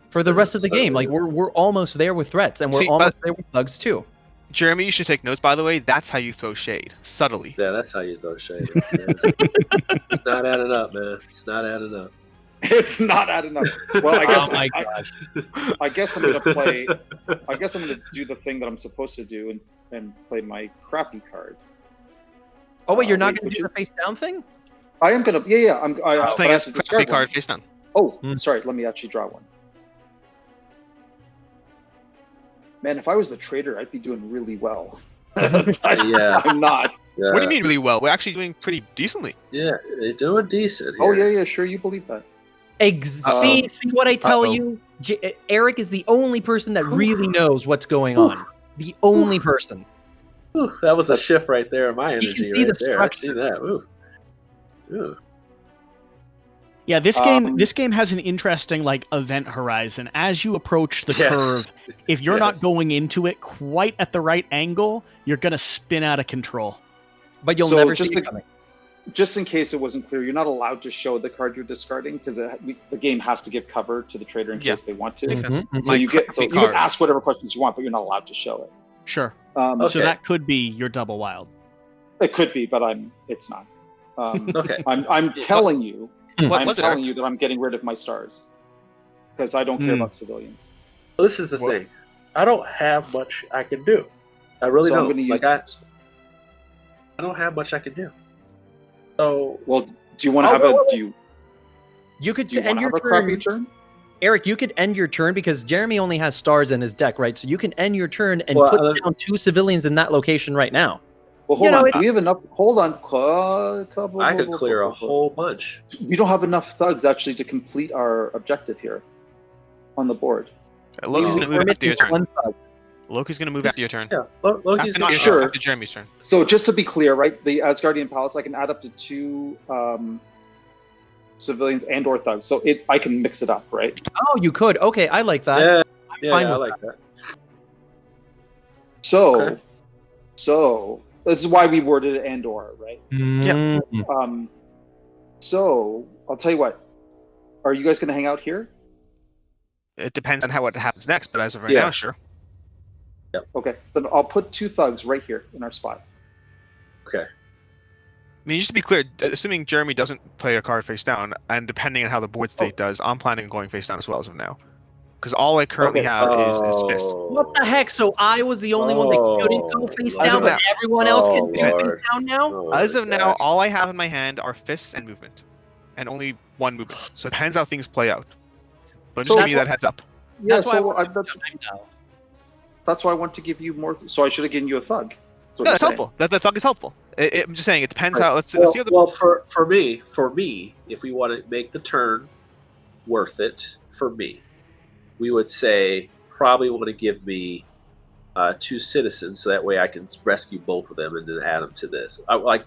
S3: for the rest of the game. Like we're almost there with threats, and we're almost there with thugs too.
S4: Jeremy, you should take notes, by the way. That's how you throw shade. Subtly.
S5: Yeah, that's how you throw shade. It's not adding up, man. It's not adding up.
S2: It's not adding up. Well, I guess.
S3: Oh my gosh.
S2: I guess I'm gonna play. I guess I'm gonna do the thing that I'm supposed to do and play my crappy card.
S3: Oh wait, you're not gonna do the face down thing?
S2: I am gonna. Yeah.
S4: I was playing a crappy card face down.
S2: Oh, sorry. Let me actually draw 1. Man, if I was the Traitor, I'd be doing really well.
S5: Yeah,
S2: I'm not.
S5: Yeah.
S4: What do you mean really well? We're actually doing pretty decently.
S5: Yeah, they're doing decent here.
S2: Oh yeah, sure. You believe that?
S3: See what I tell you? Eric is the only person that really knows what's going on. The only person.
S5: Ooh, that was a shift right there in my energy.
S3: You can see the
S5: there. I see
S3: structure.
S5: that. Ooh.
S1: Yeah, this game has an interesting event horizon. As you approach the curve, if you're not going into it quite at the right angle, you're gonna spin out of control.
S3: But you'll never see it coming.
S2: Just in case it wasn't clear, you're not allowed to show the card you're discarding because the game has to give cover to the Traitor in case they want to.
S4: Makes sense.
S2: So you can ask whatever questions you want, but you're not allowed to show it.
S1: Sure.
S2: Okay.
S1: So that could be your double wild.
S2: It could be, but it's not.
S5: Okay.
S2: I'm telling you.
S4: What
S2: I'm telling you that I'm getting rid of my stars because I don't care about civilians.
S5: Well, this is the thing. I don't have much I can do. I really don't. I don't have much I can do. So,
S2: well, do you want to have a
S3: You could
S2: do you
S3: end your
S2: have a crappy turn?
S3: Eric, you could end your turn because Jeremy only has stars in his deck, right? So you can end your turn and put down 2 civilians in that location right now.
S2: Well, hold on. Do we have enough? Hold on.
S5: I could clear a whole bunch.
S2: We don't have enough thugs actually to complete our objective here on the board.
S4: Loki's going to move after your turn. Loki's going to move after your turn.
S5: Yeah, Loki's going to
S2: sure.
S4: After Jeremy's turn.
S2: So just to be clear, right? The Asgardian Palace, I can add up to 2 civilians and/or thugs. So I can mix it up, right?
S3: Oh, you could. Okay, I like that.
S5: Yeah,
S3: I'm fine with
S5: I like that.
S2: So this is why we worded it and/or, right?
S3: Yeah.
S2: So I'll tell you what. Are you guys going to hang out here?
S4: It depends on what happens next, but as of right now, sure.
S5: Yep.
S2: Okay, then I'll put 2 thugs right here in our spot.
S5: Okay.
S4: I mean, just to be clear, assuming Jeremy doesn't play a card face down, and depending on how the board state does, I'm planning on going face down as well as of now. Because all I currently have is Fist.
S3: What the heck? So I was the only one that couldn't go face down, but everyone else can go face down now?
S4: As of now, all I have in my hand are fists and movement. And only 1 movement. So it depends how things play out. But just give me that heads up.
S2: Yeah,
S3: that's
S2: why I want to give you more. So I should have given you a thug.
S4: No, that's helpful. The thug is helpful. I'm just saying, it depends how. Let's see how the.
S5: Well, for me, if we want to make the turn worth it, for me, we would say probably want to give me 2 citizens, so that way I can rescue both of them and then add them to this. I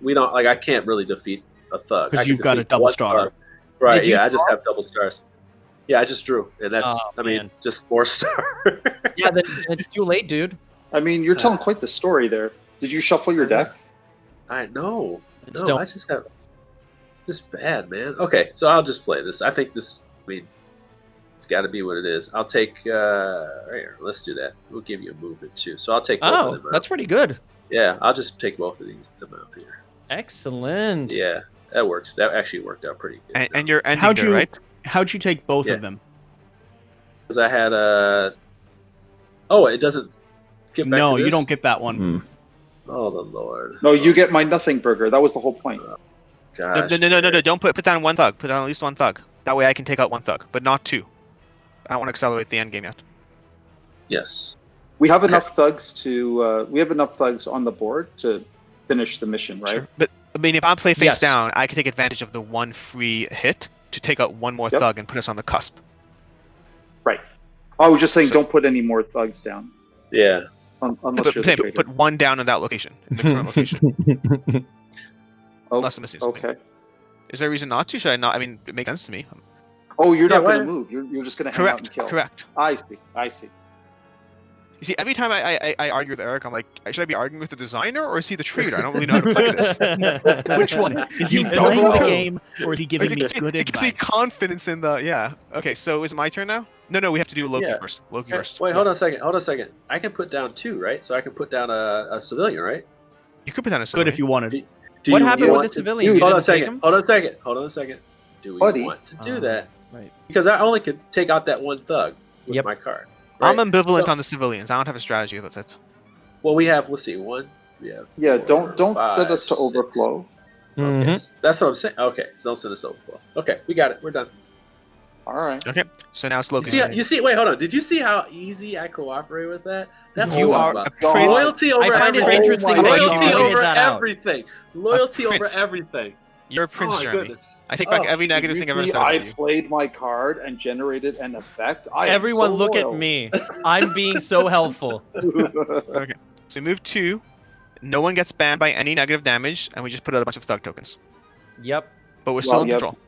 S5: can't really defeat a thug
S1: because you've got a double star.
S5: Thug. Right? Yeah, I just have double stars. Yeah, I just drew, and that's just more star.
S3: Yeah, then it's too late, dude.
S2: I mean, you're telling quite the story there. Did you shuffle your deck?
S5: I I just have this bad, man. Okay, so I'll just play this. I think this. I mean, it's got to be what it is. I'll take. Right here, let's do that. We'll give you a movement too. So I'll take. Both of them out.
S3: That's pretty good.
S5: Yeah, I'll just take both of them out here.
S3: Excellent.
S5: Yeah, that works. That actually worked out pretty good.
S4: And you're ending there, right?
S1: How'd you take both of them?
S5: Because I had a. Oh, it doesn't. Get back
S1: no,
S5: to this?
S1: You don't get that one.
S5: Oh, the Lord.
S2: No, you get my nothing burger. That was the whole point.
S5: Gosh.
S4: No. Don't put down 1 thug. Put down at least 1 thug. That way I can take out 1 thug, but not 2. I don't want to accelerate the end game yet.
S5: Yes.
S2: We have enough thugs to. We have enough thugs on the board to finish the mission, right?
S4: Sure. But I mean, if I play face down, I can take advantage of the 1 free hit to take out 1 more thug and put us on the cusp.
S2: Right. I was just saying, don't put any more thugs down.
S5: Yeah.
S2: Unless you're the traitor.
S4: Put 1 down in that location, in the current location. Unless I'm missing something. Okay. Is there a reason not to? Should I not? I mean, it makes sense to me.
S2: Oh, you're not going to move. You're just going to hang out and kill.
S4: Correct.
S2: I see.
S4: You see, every time I argue with Eric, I'm like, should I be arguing with the designer or is he the traitor? I don't really know how to play this.
S1: Which one? Is he playing the game or is he giving me good advice?
S4: It gives me confidence in the, Okay, so is it my turn now? No, we have to do Loki first. Loki first.
S5: Wait, hold on a second. I can put down 2, right? So I can put down a civilian, right?
S4: You could put down a civilian.
S1: Good if you wanted.
S3: What happened with the civilian?
S5: Hold on a second. Do we want to do that?
S3: Right.
S5: Because I only could take out that 1 thug with my card. Right?
S4: I'm ambivalent on the civilians. I don't have a strategy about that.
S5: Well, we have. Let's see. 1. We have. 4,
S2: don't
S5: 5,
S2: send us to
S5: 6.
S2: overflow.
S5: Okay, that's what I'm saying. Okay, so don't send us to overflow. Okay, we got it. We're done.
S2: All right.
S4: Okay, so now it's Loki.
S5: You see. Wait, hold on. Did you see how easy I cooperate with that? That's
S4: you are
S5: about.
S4: a prince.
S5: Loyalty over
S3: everything.
S5: Loyalty over everything. Loyalty over everything.
S4: You're a prince, Jeremy. I take back every negative thing I've ever said about you.
S2: I played my card and generated an effect.
S3: Everyone look at me. I'm being so helpful.
S4: Okay, so move 2. No one gets banned by any negative damage, and we just put out a bunch of thug tokens.
S3: Yep.
S4: But we're still in control.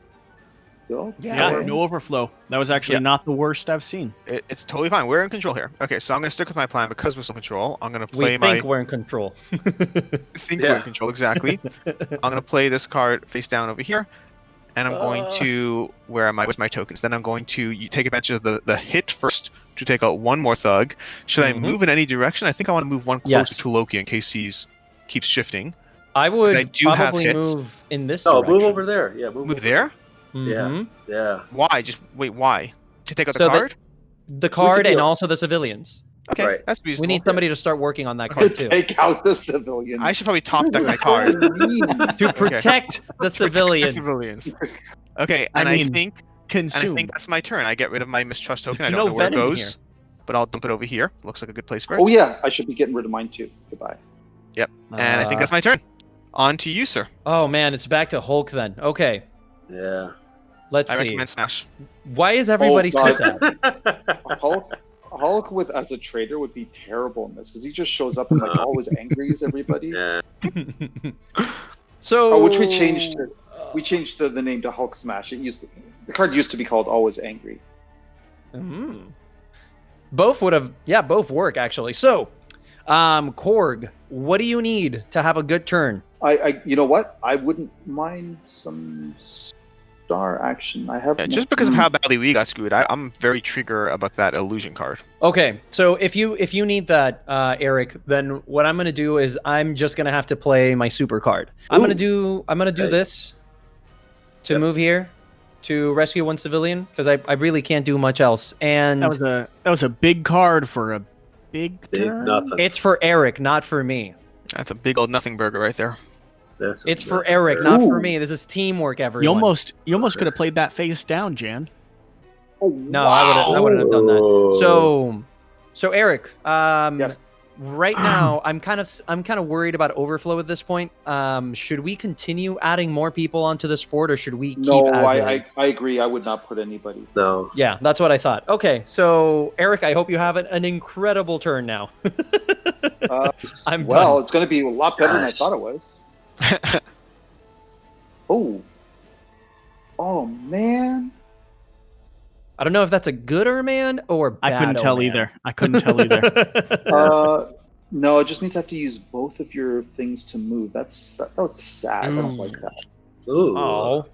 S1: Yeah, no overflow. That was actually not the worst I've seen.
S4: It's totally fine. We're in control here. Okay, so I'm going to stick with my plan because we're still in control. I'm going to play my...
S3: We think we're in control.
S4: We're in control, exactly. I'm going to play this card face down over here. And I'm going to... Where am I? Where's my tokens? Then I'm going to take advantage of the hit first to take out 1 more thug. Should I move in any direction? I think I want to move 1 closer to Loki in case he keeps shifting.
S3: I would probably move in this
S5: direction.
S3: direction.
S5: Move over there. Yeah,
S4: move there?
S5: Yeah.
S4: Why? Why? To take out the card?
S3: The card and also the civilians.
S4: Okay,
S5: right.
S4: That's reasonable.
S3: We need somebody to start working on that card too.
S2: Take out the civilians.
S4: I should probably top deck my card.
S3: To protect the civilians.
S4: Okay, I think that's my turn. I get rid of my mistrust token. I don't know where it goes, but I'll dump it over here. Looks like a good place for it.
S2: Oh yeah, I should be getting rid of mine too. Goodbye.
S4: Yep. And I think that's my turn. On to you, sir.
S3: Oh man, it's back to Hulk then. Okay.
S5: Yeah.
S3: Let's
S4: I
S3: see.
S4: recommend Smash.
S3: Why is everybody so sad?
S2: Hulk with as a traitor would be terrible in this because he just shows up and like always angries everybody.
S5: Yeah.
S3: So
S2: which we changed it. We changed the name to Hulk Smash. The card used to be called Always Angry.
S3: Both work actually. So, Korg, what do you need to have a good turn?
S2: You know what? I wouldn't mind some star action. I have
S4: just because of how badly we got screwed. I'm very trigger about that illusion card.
S3: Okay, so if you need that, Eric, then what I'm gonna do is I'm just gonna have to play my super card. I'm gonna do this to move here to rescue one civilian because I really can't do much else. And
S1: that was a big card for a big turn.
S5: Nothing.
S3: It's for Eric, not for me.
S4: That's a big old nothing burger right there.
S3: It's for Eric, not for me. This is teamwork, everyone.
S1: You almost could have played that face down, Jan.
S3: No, I wouldn't have done that. So Eric,
S2: yes.
S3: Right now I'm kind of worried about overflow at this point. Should we continue adding more people onto the sport, or should we keep?
S2: No, I agree. I would not put anybody.
S5: No.
S3: Yeah, that's what I thought. Okay, so Eric, I hope you have an incredible turn now.
S2: It's going to be a lot better than I thought it was. Oh man.
S3: I don't know if that's a good man or bad.
S1: I couldn't tell either.
S2: No, it just means I have to use both of your things to move. That's sad. I don't like that.
S5: Ooh.
S3: Oh.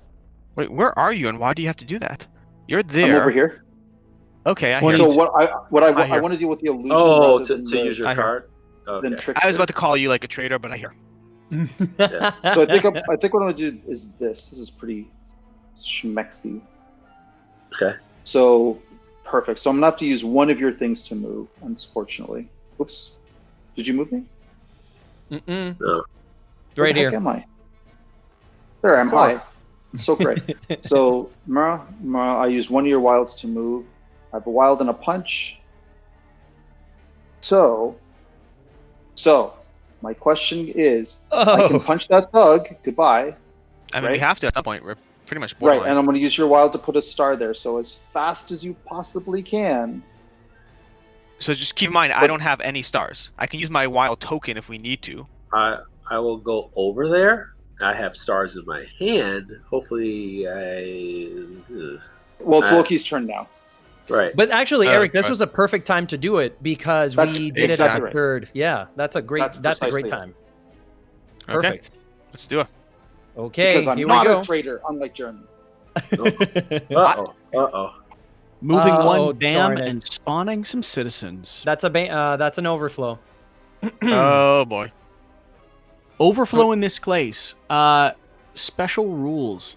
S4: Wait, where are you and why do you have to do that? You're there.
S2: I'm over here.
S4: Okay, I
S2: hear
S4: you.
S2: So I want to deal with the illusion.
S5: Oh, to use your card.
S2: Okay.
S4: I was about to call you like a traitor, but I hear.
S2: Yeah. So I think what I'm gonna do is this. This is pretty schmexy.
S5: Okay.
S2: So perfect. So I'm gonna have to use one of your things to move, unfortunately. Oops. Did you move me?
S5: No.
S3: Right here.
S2: Where am I? There am I. So great. So Mara, I use one of your wilds to move. I have a wild and a punch. So my question is, I can punch that thug. Goodbye.
S4: I mean, we have to at some point. We're pretty much
S2: borderline. Right, and I'm going to use your wild to put a star there. So as fast as you possibly can.
S4: So just keep in mind, I don't have any stars. I can use my wild token if we need to.
S5: I will go over there. I have stars in my hand. Hopefully,
S2: Well, it's Loki's turn now.
S5: Right.
S3: But actually, Eric, this was a perfect time to do it because we did it at the third. Yeah, that's a great time. Perfect.
S4: Okay. Let's do it.
S3: Okay,
S2: because I'm not a traitor, unlike Jeremy.
S5: Uh-oh.
S1: Moving one dam and spawning some citizens.
S3: That's an overflow.
S4: Oh boy.
S1: Overflow in this case. Special rules.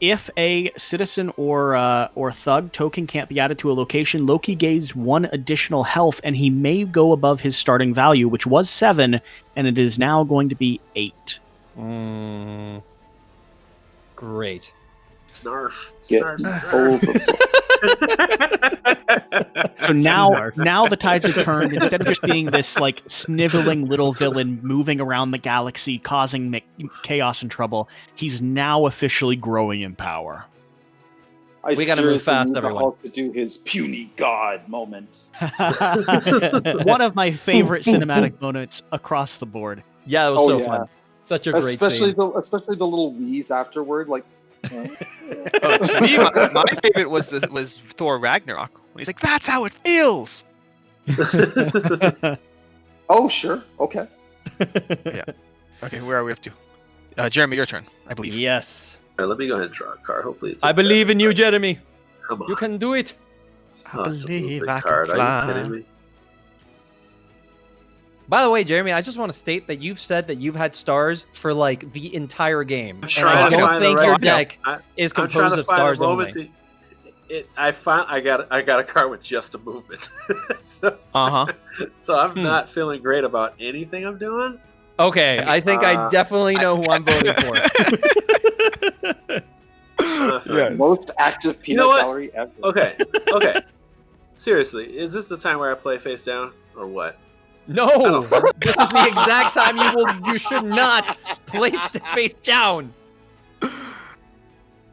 S1: If a citizen or thug token can't be added to a location, Loki gains 1 additional health, and he may go above his starting value, which was 7, and it is now going to be 8.
S3: Great.
S5: Snarf.
S1: So now the tides have turned. Instead of just being this like sniveling little villain moving around the galaxy causing chaos and trouble, he's now officially growing in power.
S3: We gotta move fast, everyone.
S2: Hulk to do his puny god moment.
S1: One of my favorite cinematic moments across the board.
S3: Yeah, it was fun. Such a great scene.
S2: Especially the little wheeze afterward, like.
S4: To me, my favorite was Thor Ragnarok when he's like, "That's how it feels."
S2: Oh sure, okay.
S4: Yeah. Okay, where are we up to? Jeremy, your turn, I believe.
S3: Yes.
S5: All right, let me go ahead and draw a card. Hopefully, it's.
S3: I believe in you, Jeremy.
S5: Come on.
S3: You can do it.
S4: I believe I
S5: card.
S4: can fly.
S5: Are you kidding me?
S3: By the way, Jeremy, I just want to state that you've said that you've had stars for like the entire game.
S5: I'm trying
S3: and I
S5: to
S3: don't
S5: find
S3: think
S5: the
S3: your
S5: right
S3: deck is composed of stars only.
S5: I got a card with just a movement. So I'm not feeling great about anything I'm doing.
S3: Okay, I think I definitely know who I'm voting for.
S2: Most active peanut gallery ever.
S5: Okay. Seriously, is this the time where I play face down or what?
S3: No, this is the exact time you should not place the face down.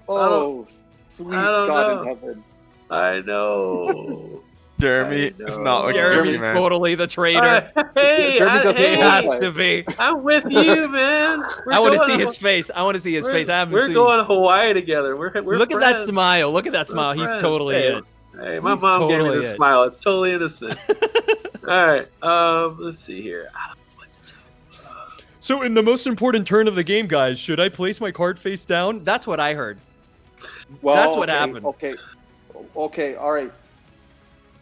S2: Oh, sweet God in heaven.
S5: I know.
S4: Jeremy is not like
S3: Jeremy's
S4: man.
S3: totally the traitor.
S5: Hey,
S2: Jeremy
S3: has to be.
S5: I'm with you, man.
S3: I want to see his face. I want to see his face.
S5: We're going to Hawaii together. We're
S3: Look
S5: friends.
S3: at that smile. Look at that smile. He's totally it.
S5: Hey, my mom gave me this smile. It's totally innocent. All right. Let's see here. I don't know what to do.
S3: So in the most important turn of the game, guys, should I place my card face down? That's what I heard.
S2: Well,
S3: that's what happened.
S2: Okay. All right.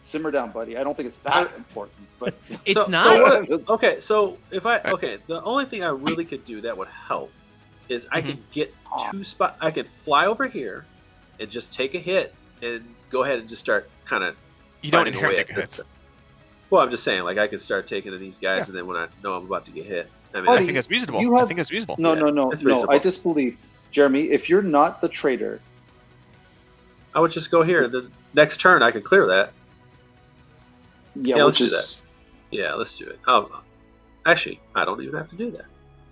S2: Simmer down, buddy. I don't think it's that important, but
S3: it's not.
S5: The only thing I really could do that would help is I could get two spots. I could fly over here and just take a hit and go ahead and just start kind of.
S4: You don't inherently take a hit.
S5: Well, I'm just saying, like I could start taking to these guys, and then when I know I'm about to get hit, I mean,
S4: I think it's reasonable. I think it's reasonable.
S2: No. I disbelieve, Jeremy. If you're not the traitor,
S5: I would just go here. The next turn, I could clear that.
S2: Yeah,
S5: let's do that. Yeah, let's do it. Actually, I don't even have to do that.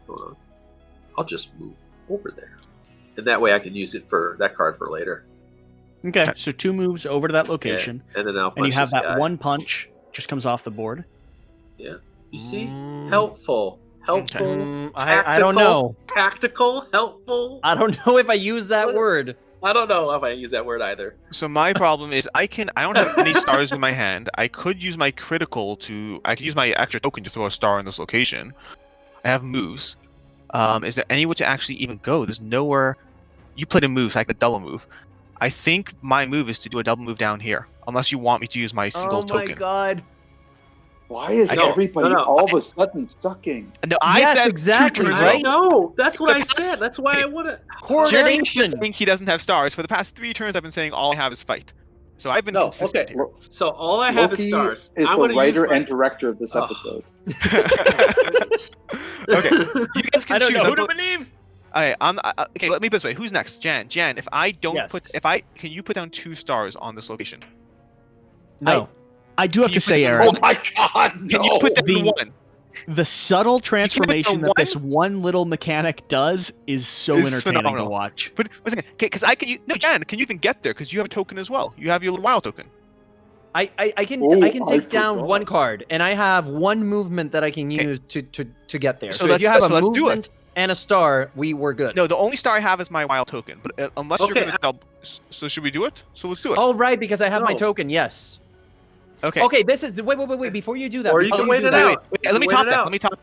S5: Hold on. I'll just move over there, and that way I can use it for that card for later.
S1: Okay, so 2 moves over to that location,
S5: and then I'll punch
S1: and you have that
S5: guy.
S1: 1 punch just comes off the board.
S5: Yeah, you see, helpful.
S3: I don't know.
S5: Tactical, helpful.
S3: I don't know if I use that word.
S5: I don't know if I use that word either.
S4: So my problem is I don't have any stars in my hand. I could use my critical I could use my extra token to throw a star in this location. I have moves. Is there anywhere to actually even go? There's nowhere. You played a move, so I could double move. I think my move is to do a double move down here, unless you want me to use my single token.
S3: Oh my god.
S2: Why is everybody all of a sudden sucking?
S4: No, I said
S3: exactly,
S4: 2 turns
S3: right?
S5: No, that's what I said. That's why I want to.
S3: Coordination.
S4: Jeremy he doesn't have stars. For the past 3 turns, I've been saying all I have is fight. So I've been consistent here.
S5: So all I have is stars.
S2: Is the writer and director of this episode.
S4: Okay, you guys can
S3: I don't
S4: choose.
S3: know who to believe.
S4: Okay, let me put this way. Who's next? Jan, if I don't can you put down 2 stars on this location?
S1: No. I do have to say, Eric.
S2: Oh my God! No.
S4: Can you put down 1?
S1: The subtle transformation that this one little mechanic does is so entertaining to watch.
S4: But okay, because Jan, can you even get there? Because you have a token as well. You have your little wild token.
S3: I can take down 1 card, and I have 1 movement that I can use to get there. So if you have a movement and a star, we're good.
S4: No, the only star I have is my wild token. But unless you're gonna double, so should we do it? So let's do it.
S3: Oh right, because I have my token. Yes.
S4: Okay.
S3: Okay. This is wait. Before you do that,
S5: or you can wait it out.
S4: Wait, let me top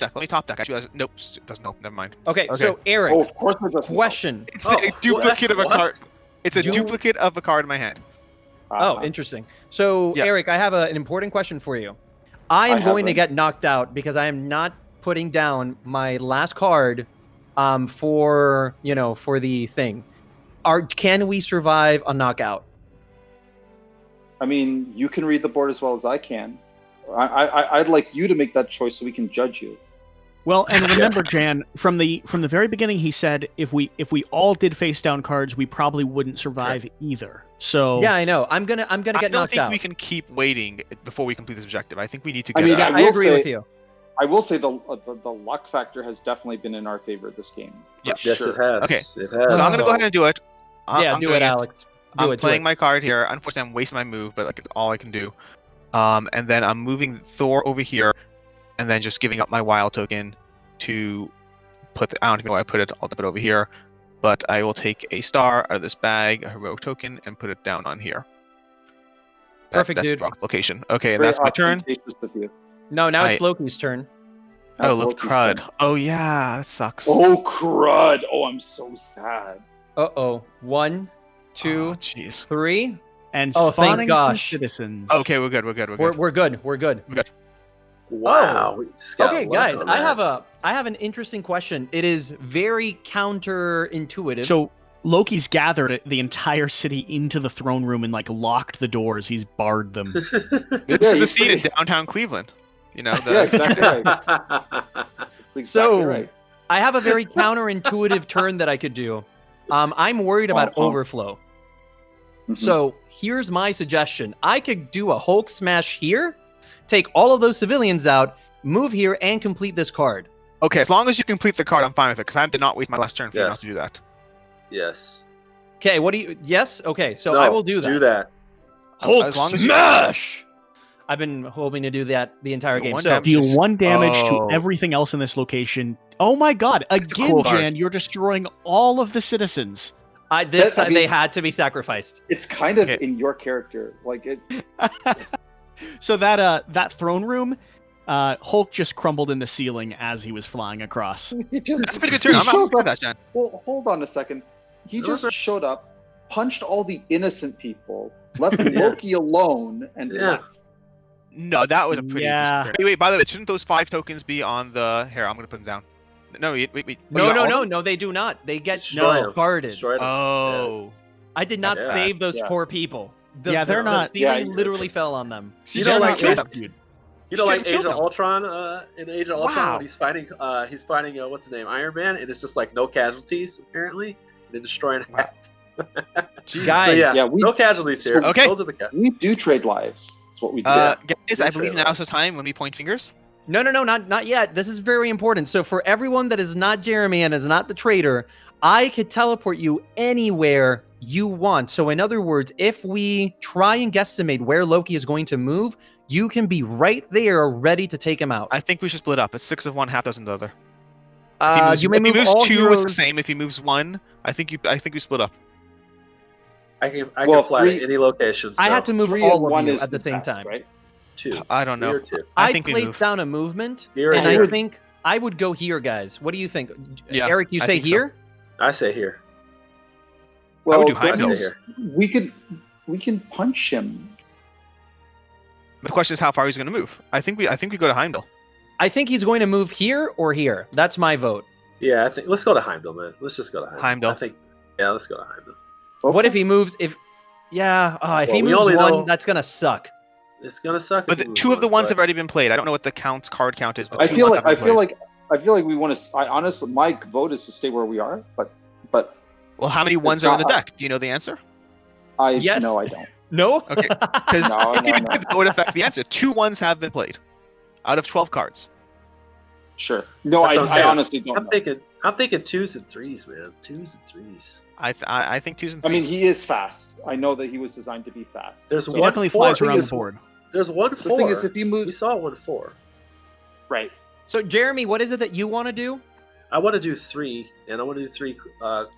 S4: deck. Actually, nope. It doesn't help. Never mind.
S3: Okay. So Eric,
S2: of course
S3: question.
S4: It's a duplicate of a card. It's a duplicate of a card in my hand.
S3: Oh, interesting. So Eric, I have an important question for you. I am going to get knocked out because I am not putting down my last card, for the thing. Can we survive a knockout?
S2: I mean, you can read the board as well as I can. I'd like you to make that choice so we can judge you.
S1: Well, and remember, Jan, from the very beginning, he said if we all did face down cards, we probably wouldn't survive either. So
S3: yeah, I know. I'm gonna get knocked out.
S4: I don't think we can keep waiting before we complete this objective. I think we need to get.
S3: I agree with you.
S2: I will say the luck factor has definitely been in our favor this game.
S4: Yeah.
S5: Yes, it has.
S4: Okay,
S5: it has.
S4: So I'm gonna go ahead and do it.
S3: Do it, Alex.
S4: I'm playing my card here. Unfortunately, I'm wasting my move, but it's all I can do. And then I'm moving Thor over here, and then just giving up my wild token to put. I don't even know where I put it. I'll put it over here, but I will take a star out of this bag, a heroic token, and put it down on here.
S3: Perfect,
S4: that's
S3: dude.
S4: The location. Okay, and that's my turn.
S3: No, now it's Loki's turn.
S4: Oh, look, crud. Turn. Oh yeah, that sucks.
S2: Oh crud. Oh, I'm so sad.
S3: 1, 2, 3,
S1: and
S3: thank gosh,
S1: citizens.
S4: Okay, we're good. We're good.
S3: We're good.
S5: Wow.
S3: Okay, guys, I have an interesting question. It is very counterintuitive.
S1: So Loki's gathered the entire city into the throne room and locked the doors. He's barred them.
S4: It's the scene in downtown Cleveland.
S2: Exactly right.
S3: So I have a very counterintuitive turn that I could do. I'm worried about overflow. Mm-hmm. So here's my suggestion. I could do a Hulk smash here, take all of those civilians out, move here, and complete this card.
S4: Okay, as long as you complete the card, I'm fine with it, because I did not waste my last turn for you not to do that.
S5: Yes.
S3: Okay, what do you... Yes? Okay, so I will do that.
S5: Do that.
S3: Hulk smash! I've been hoping to do that the entire game. So
S1: deal 1 damage to everything else in this location. Oh my god, again, cool Jan, you're destroying all of the citizens.
S3: They had to be sacrificed.
S2: It's kind of in your character. Like it.
S1: So that throne room, Hulk just crumbled in the ceiling as he was flying across.
S4: That's a pretty good turn. I'm not sure that, Jan.
S2: Well, hold on a second. He just showed up, punched all the innocent people, left Loki alone, and left.
S4: No, that was a pretty good turn. Wait, by the way, shouldn't those 5 tokens be on the... Here, I'm going to put them down. No, wait.
S3: No, they do not. They get discarded.
S4: Oh.
S3: I did not save those poor people.
S1: They're not...
S3: The ceiling literally fell on them.
S5: You know, like Age of Ultron, in Age of Ultron, when he's fighting, what's his name, Iron Man, and it's just like no casualties, apparently. They're destroying half.
S3: Guys,
S5: no casualties here.
S4: Okay.
S5: Those are the guys.
S2: We do trade lives. That's what we do.
S4: Guys, I believe now's the time when we point fingers.
S3: No, not yet. This is very important. So for everyone that is not Jeremy and is not the traitor, I could teleport you anywhere you want. So in other words, if we try and guesstimate where Loki is going to move, you can be right there ready to take him out.
S4: I think we should split up. It's 6 of one, half dozen of the other.
S3: If he moves all
S4: 2,
S3: heroes...
S4: it's the same. If he moves 1, I think we split up.
S5: I can fly to any location. So.
S3: I had to move all of you at the same time.
S2: Right?
S5: 2.
S4: I don't know.
S3: I think placed down a movement, and I think I would go here, guys. What do you think?
S4: Yeah,
S3: Eric, you say here?
S5: So. I say here.
S2: Well,
S4: I would do Heimdall.
S2: We can punch him.
S4: The question is how far he's going to move. I think we go to Heimdall.
S3: I think he's going to move here or here. That's my vote.
S5: Yeah, I think let's go to Heimdall, man. Let's just go to Heimdall.
S4: I
S5: think let's go to Heimdall.
S2: Okay.
S3: What if he moves? If he moves 1, that's gonna suck.
S5: It's gonna suck.
S4: But 2 of the ones have already been played. I don't know what the card count is. But
S2: I feel like we want to. Honestly, my vote is to stay where we are. But
S4: well, how many ones are in the deck? Do you know the answer?
S3: Yes.
S2: No, I don't.
S3: No.
S4: Okay. Because that would affect the answer. 2 ones have been played, out of 12 cards.
S2: Sure. No, I honestly don't.
S5: I'm thinking 2s and 3s, man. 2s and 3s.
S4: I think 2s and 3s.
S2: I mean, he is fast. I know that he was designed to be fast.
S1: He definitely flies around the board.
S5: There's 1/4.
S2: The thing is, if you move,
S5: we saw 1/4.
S2: Right.
S3: So, Jeremy, what is it that you want to do?
S5: I want to do 3, and I want to do 3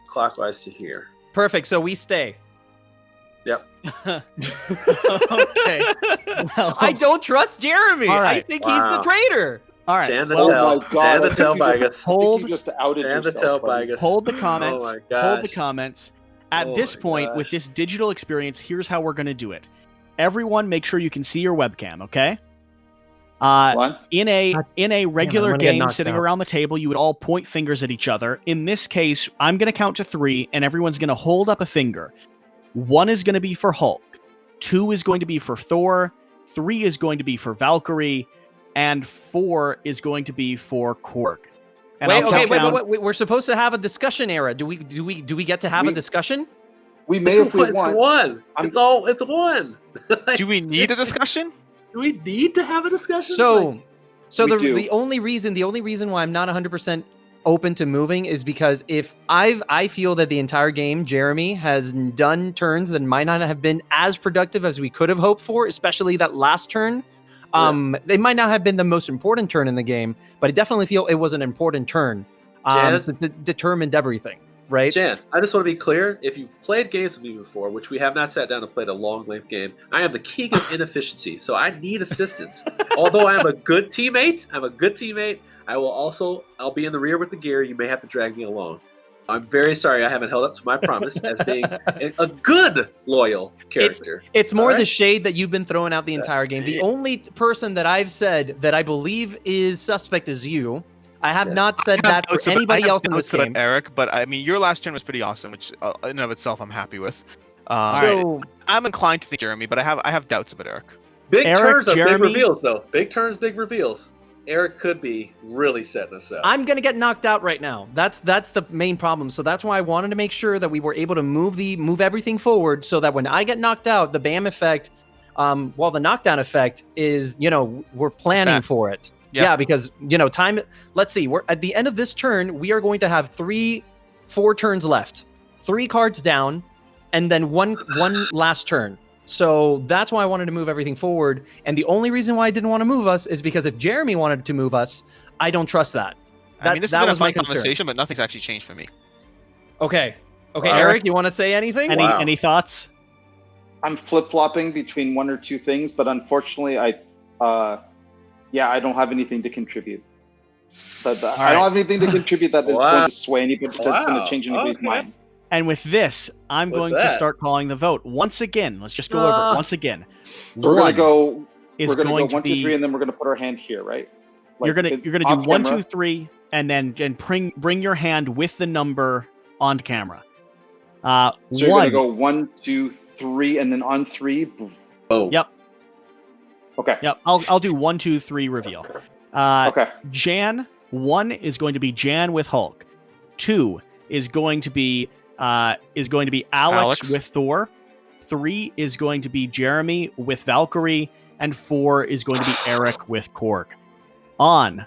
S5: clockwise to here.
S3: Perfect. So we stay.
S5: Yep.
S3: Okay. Well, I don't trust Jeremy.
S1: Right.
S3: I think he's the traitor.
S1: All right.
S5: Jan the Tell Bigus.
S2: Hold
S1: the comments.
S5: Oh my gosh.
S1: Hold the comments. At this point, with this digital experience, here's how we're going to do it. Everyone, make sure you can see your webcam, okay? In a regular game sitting around the table, you would all point fingers at each other. In this case, I'm going to count to 3, and everyone's going to hold up a finger. 1 is going to be for Hulk. 2 is going to be for Thor. 3 is going to be for Valkyrie. And 4 is going to be for Korg. And
S3: wait. We're supposed to have a discussion era. Do we get to have a discussion?
S2: We may if we want.
S5: It's 1. It's 1.
S4: Do we need a discussion?
S5: Do we need to have a discussion?
S3: So the only reason why I'm not 100% open to moving is because if I feel that the entire game Jeremy has done turns that might not have been as productive as we could have hoped for, especially that last turn. They might not have been the most important turn in the game, but I definitely feel it was an important turn. Since it determined everything, right?
S5: Jan, I just want to be clear. If you've played games with me before, which we have not sat down and played a long-length game, I am the king of inefficiency, so I need assistance. Although I am a good teammate, I'll be in the rear with the gear. You may have to drag me along. I'm very sorry I haven't held up to my promise as being a good, loyal character.
S3: It's more the shade that you've been throwing out the entire game. The only person that I've said that I believe is suspect is you. I have not said that for anybody else in this game.
S4: Eric, but I mean, your last turn was pretty awesome, which in and of itself I'm happy with.
S3: So
S4: I'm inclined to think Jeremy, but I have doubts about Eric.
S5: Big turns are big reveals, though. Big turns, big reveals. Eric could be really setting us up.
S3: I'm gonna get knocked out right now. That's the main problem. So that's why I wanted to make sure that we were able to move everything forward, so that when I get knocked out, the BAM effect, the knockdown effect is, we're planning for it. Yeah, because time. Let's see. We're at the end of this turn. We are going to have 4 turns left, 3 cards down, and then one last turn. So that's why I wanted to move everything forward. And the only reason why I didn't want to move us is because if Jeremy wanted to move us, I don't trust that.
S4: I mean, this has been a fun conversation, but nothing's actually changed for me.
S3: Okay, Eric, you want to say anything?
S1: Any thoughts?
S2: I'm flip-flopping between 1 or 2 things, but unfortunately, I don't have anything to contribute. I don't have anything to contribute that is going to sway anybody, that's going to change anybody's mind.
S1: And with this, I'm going to start calling the vote. Once again, let's just go over it once again.
S2: So we're going to go 1, 2, 3, and then we're going to put our hand here, right?
S1: You're gonna do 1, 2, 3, and then bring your hand with the number on camera.
S2: So you're going to go 1, 2, 3, and then on 3.
S5: Oh.
S1: Yep.
S2: Okay.
S1: Yep. I'll do 1, 2, 3 reveal.
S2: Okay.
S1: Jan, 1 is going to be Jan with Hulk. 2 is going to be Alex with Thor. 3 is going to be Jeremy with Valkyrie, and 4 is going to be Eric with Korg. On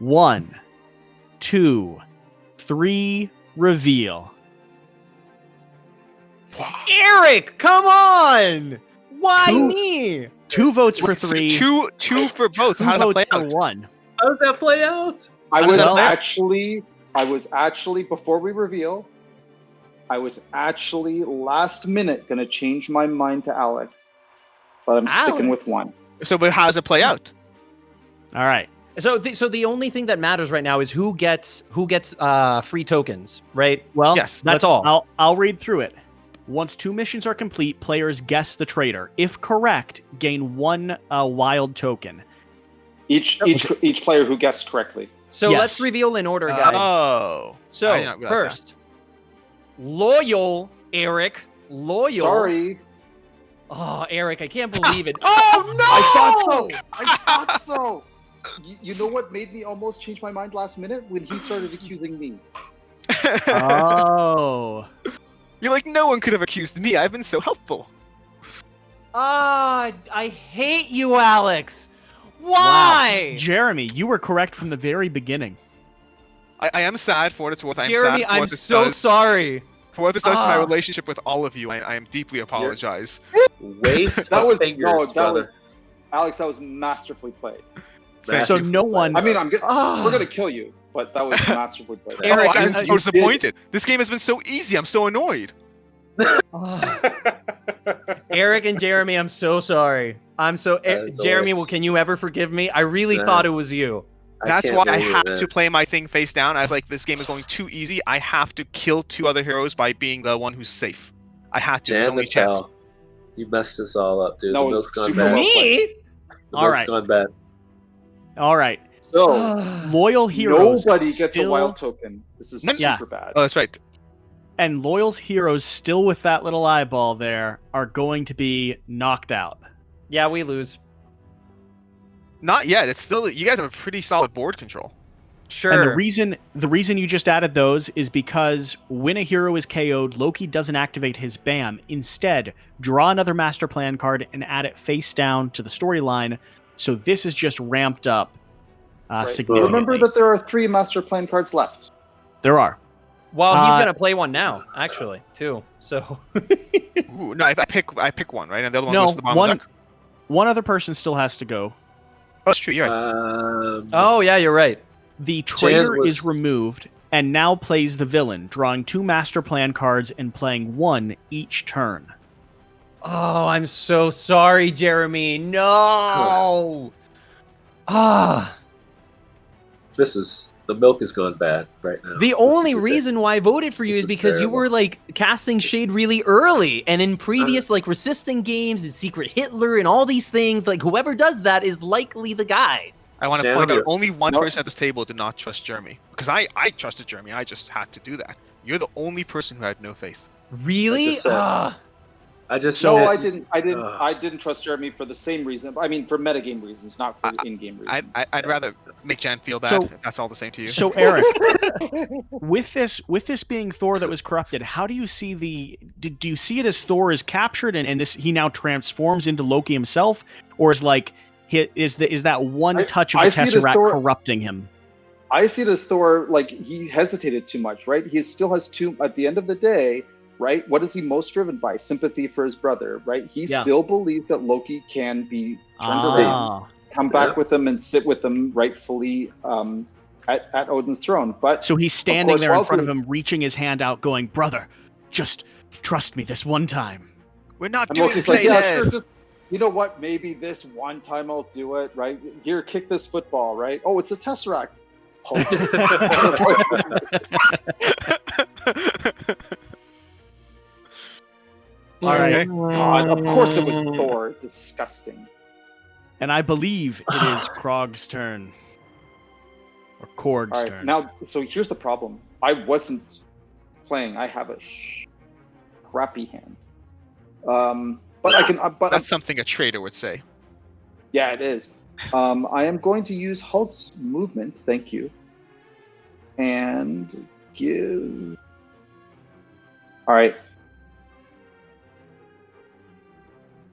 S1: 1, 2, 3, reveal.
S3: Eric, come on! Why me?
S1: 2 votes for 3.
S4: Two for both.
S1: 2
S4: How does that
S1: votes
S4: play
S1: for
S4: out?
S1: 1.
S5: How does that play out?
S2: I was actually before we reveal, I was actually last minute going to change my mind to Alex, but I'm sticking with 1.
S4: But how does it play out?
S1: All right.
S3: So the only thing that matters right now is who gets free tokens, right?
S1: Well,
S4: yes,
S3: that's all.
S1: I'll read through it. Once 2 missions are complete, players guess the traitor. If correct, gain 1 wild token.
S2: Each player who guessed correctly.
S3: So let's reveal in order, guys.
S4: Oh.
S3: So first, loyal Eric. Loyal.
S2: Sorry.
S3: Oh, Eric, I can't believe it. Oh no!
S2: I thought so. You know what made me almost change my mind last minute? When he started accusing me.
S1: Oh.
S4: You're like, no one could have accused me. I've been so helpful.
S3: I hate you, Alex. Why?
S1: Wow. Jeremy, you were correct from the very beginning.
S4: I am sad for what it's worth.
S3: Jeremy, I'm so sorry.
S4: For what this does to my relationship with all of you, I am deeply apologize.
S5: Waste of fingers, brother.
S2: Alex, that was masterfully played.
S1: So no one...
S2: I mean, we're going to kill you, but that was masterfully played.
S4: Eric, I'm so disappointed. This game has been so easy. I'm so annoyed.
S3: Eric and Jeremy, I'm so sorry. Jeremy, well, can you ever forgive me? I really thought it was you.
S4: That's why I had to play my thing face down. I was like, this game is going too easy. I have to kill 2 other heroes by being the one who's safe. I had to. There's only a chance.
S5: You messed this all up, dude.
S2: No,
S5: the milk's gone bad.
S3: Me?
S5: The milk's gone bad.
S1: All right.
S2: So,
S1: loyal heroes.
S2: Nobody gets a wild token. This is super bad.
S4: Oh, that's right.
S1: And loyal's heroes, still with that little eyeball there, are going to be knocked out.
S3: Yeah, we lose.
S4: Not yet. It's still, you guys have a pretty solid board control.
S3: Sure.
S1: And the reason you just added those is because when a hero is KO'd, Loki doesn't activate his BAM. Instead, draw another master plan card and add it face down to the storyline. So this is just ramped up significantly.
S2: Remember that there are 3 master plan cards left.
S1: There are.
S3: Well, he's gonna play one now, actually, too. So.
S4: Ooh, no, I pick one, right? And the other one goes to the bottom of the deck?
S1: One other person still has to go.
S4: Oh, that's true. You're right.
S3: Oh yeah, you're right.
S1: The traitor is removed and now plays the villain, drawing 2 master plan cards and playing 1 each turn.
S3: Oh, I'm so sorry, Jeremy. No.
S5: The milk has gone bad right now.
S3: The only reason why I voted for you is because you were like casting shade really early, and in previous like resisting games and Secret Hitler and all these things, like whoever does that is likely the guy.
S4: I want to point out only one person at this table did not trust Jeremy, because I trusted Jeremy. I just had to do that. You're the only person who had no faith.
S3: Really?
S2: I didn't trust Jeremy for the same reason. I mean, for metagame reasons, not for in-game reasons.
S4: I'd rather make Jan feel bad. If that's all the same to you.
S1: So Eric, with this being Thor that was corrupted, how do you see do you see it as Thor is captured and he now transforms into Loki himself, or is like Is that one touch of the Tesseract corrupting him?
S2: I see it as Thor, like, he hesitated too much, right? He still has at the end of the day, right? What is he most driven by? Sympathy for his brother, right? He still believes that Loki can be turned around, come back with him and sit with him rightfully at Odin's throne. But
S1: so he's standing there in front of him, reaching his hand out, going, "Brother, just trust me this one time."
S4: We're not doing this.
S2: Like, yeah, sure, just, you know what? Maybe this one time I'll do it, right? Here, kick this football, right? Oh, it's a Tesseract. All
S1: right.
S2: God, of course it was Thor. Disgusting.
S1: And I believe it is Krog's turn. Or Korg's turn.
S2: Now, so here's the problem. I wasn't playing. I have a crappy hand. But I can.
S4: That's something a traitor would say.
S2: Yeah, it is. I am going to use Hulk's movement. Thank you. And give. All right.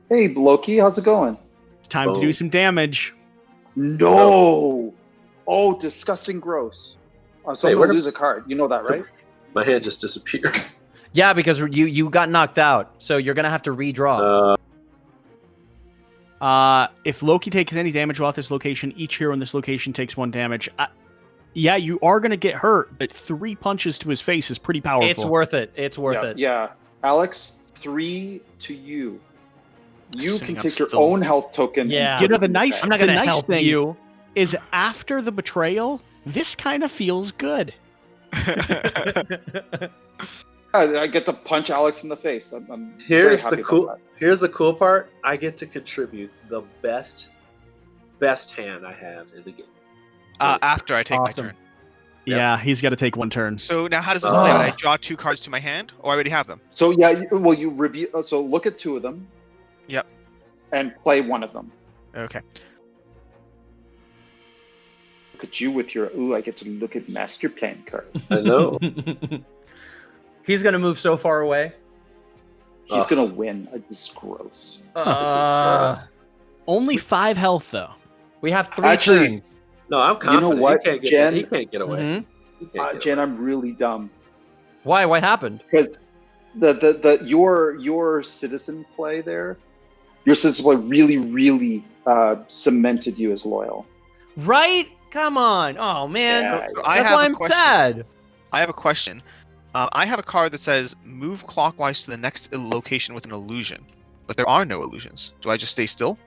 S2: Hey, Loki, how's it going?
S1: It's time to do some damage.
S2: No. Oh, disgusting, gross. So I'm going to lose a card. You know that, right?
S5: My hand just disappeared.
S3: Yeah, because you got knocked out, so you're gonna have to redraw.
S1: If Loki takes any damage while at this location, each hero in this location takes 1 damage. Yeah, you are gonna get hurt, but 3 punches to his face is pretty powerful.
S3: It's worth it. It's worth it.
S2: Yeah, Alex, 3 to you. You can take your own health token.
S3: Yeah,
S1: you know, I'm not gonna help
S3: you.
S1: Is after the betrayal, this kind of feels good.
S2: I get to punch Alex in the face.
S5: Here's the cool part. I get to contribute the best hand I have in the game.
S4: After I take my turn.
S1: Yeah, he's got to take 1 turn.
S4: So now, how does this play? Would I draw 2 cards to my hand, or I already have them?
S2: So yeah, you review. So look at 2 of them.
S4: Yep.
S2: And play 1 of them.
S4: Okay.
S2: Look at you with your. Ooh, I get to look at master plan card.
S5: I know.
S3: He's gonna move so far away.
S2: He's gonna win. This is gross.
S5: This is gross.
S1: Only 5 health though.
S3: We have 3 turns.
S5: No, I'm confident.
S2: You know what, Jen?
S5: He can't get away.
S2: Jen, I'm really dumb.
S3: Why? What happened?
S2: Because your citizen play there, your citizen play really cemented you as loyal.
S3: Right? Come on. Oh man,
S2: Yeah,
S3: that's why I'm sad.
S4: I have a question. I have a card that says move clockwise to the next location with an illusion, but there are no illusions. Do I just stay still?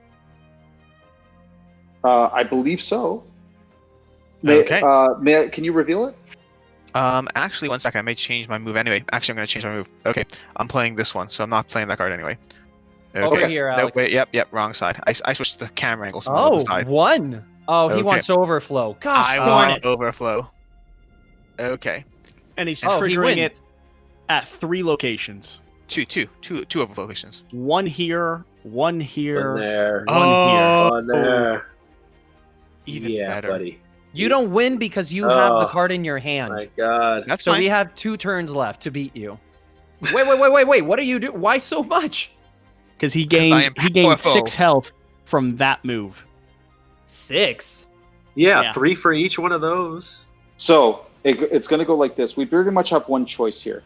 S2: I believe so.
S4: Okay.
S2: Can you reveal it?
S4: Actually, 1 second. I may change my move anyway. Actually, I'm going to change my move. Okay, I'm playing this one, so I'm not playing that card anyway. Okay.
S3: Over here, Alex.
S4: No, wait, yep, wrong side. I switched the camera angle. So
S3: Oh,
S4: side.
S3: 1. Oh, he wants overflow. Gosh,
S4: I
S3: darn
S4: want overflow. Okay.
S1: And he's triggering it at 3 locations.
S4: Two overflow locations.
S1: 1 here, 1 here,
S5: 1 there,
S1: 1 here.
S5: 1 there.
S4: Even better.
S5: Buddy.
S3: You don't win because you have the card in your hand.
S5: My God.
S4: That's
S3: so
S4: fine.
S3: we have 2 turns left to beat you. Wait. What are you doing? Why so much?
S1: Because he gained 6 health from that move.
S3: 6?
S5: Yeah, 3 for each one of those.
S2: So it's going to go like this. We pretty much have one choice here.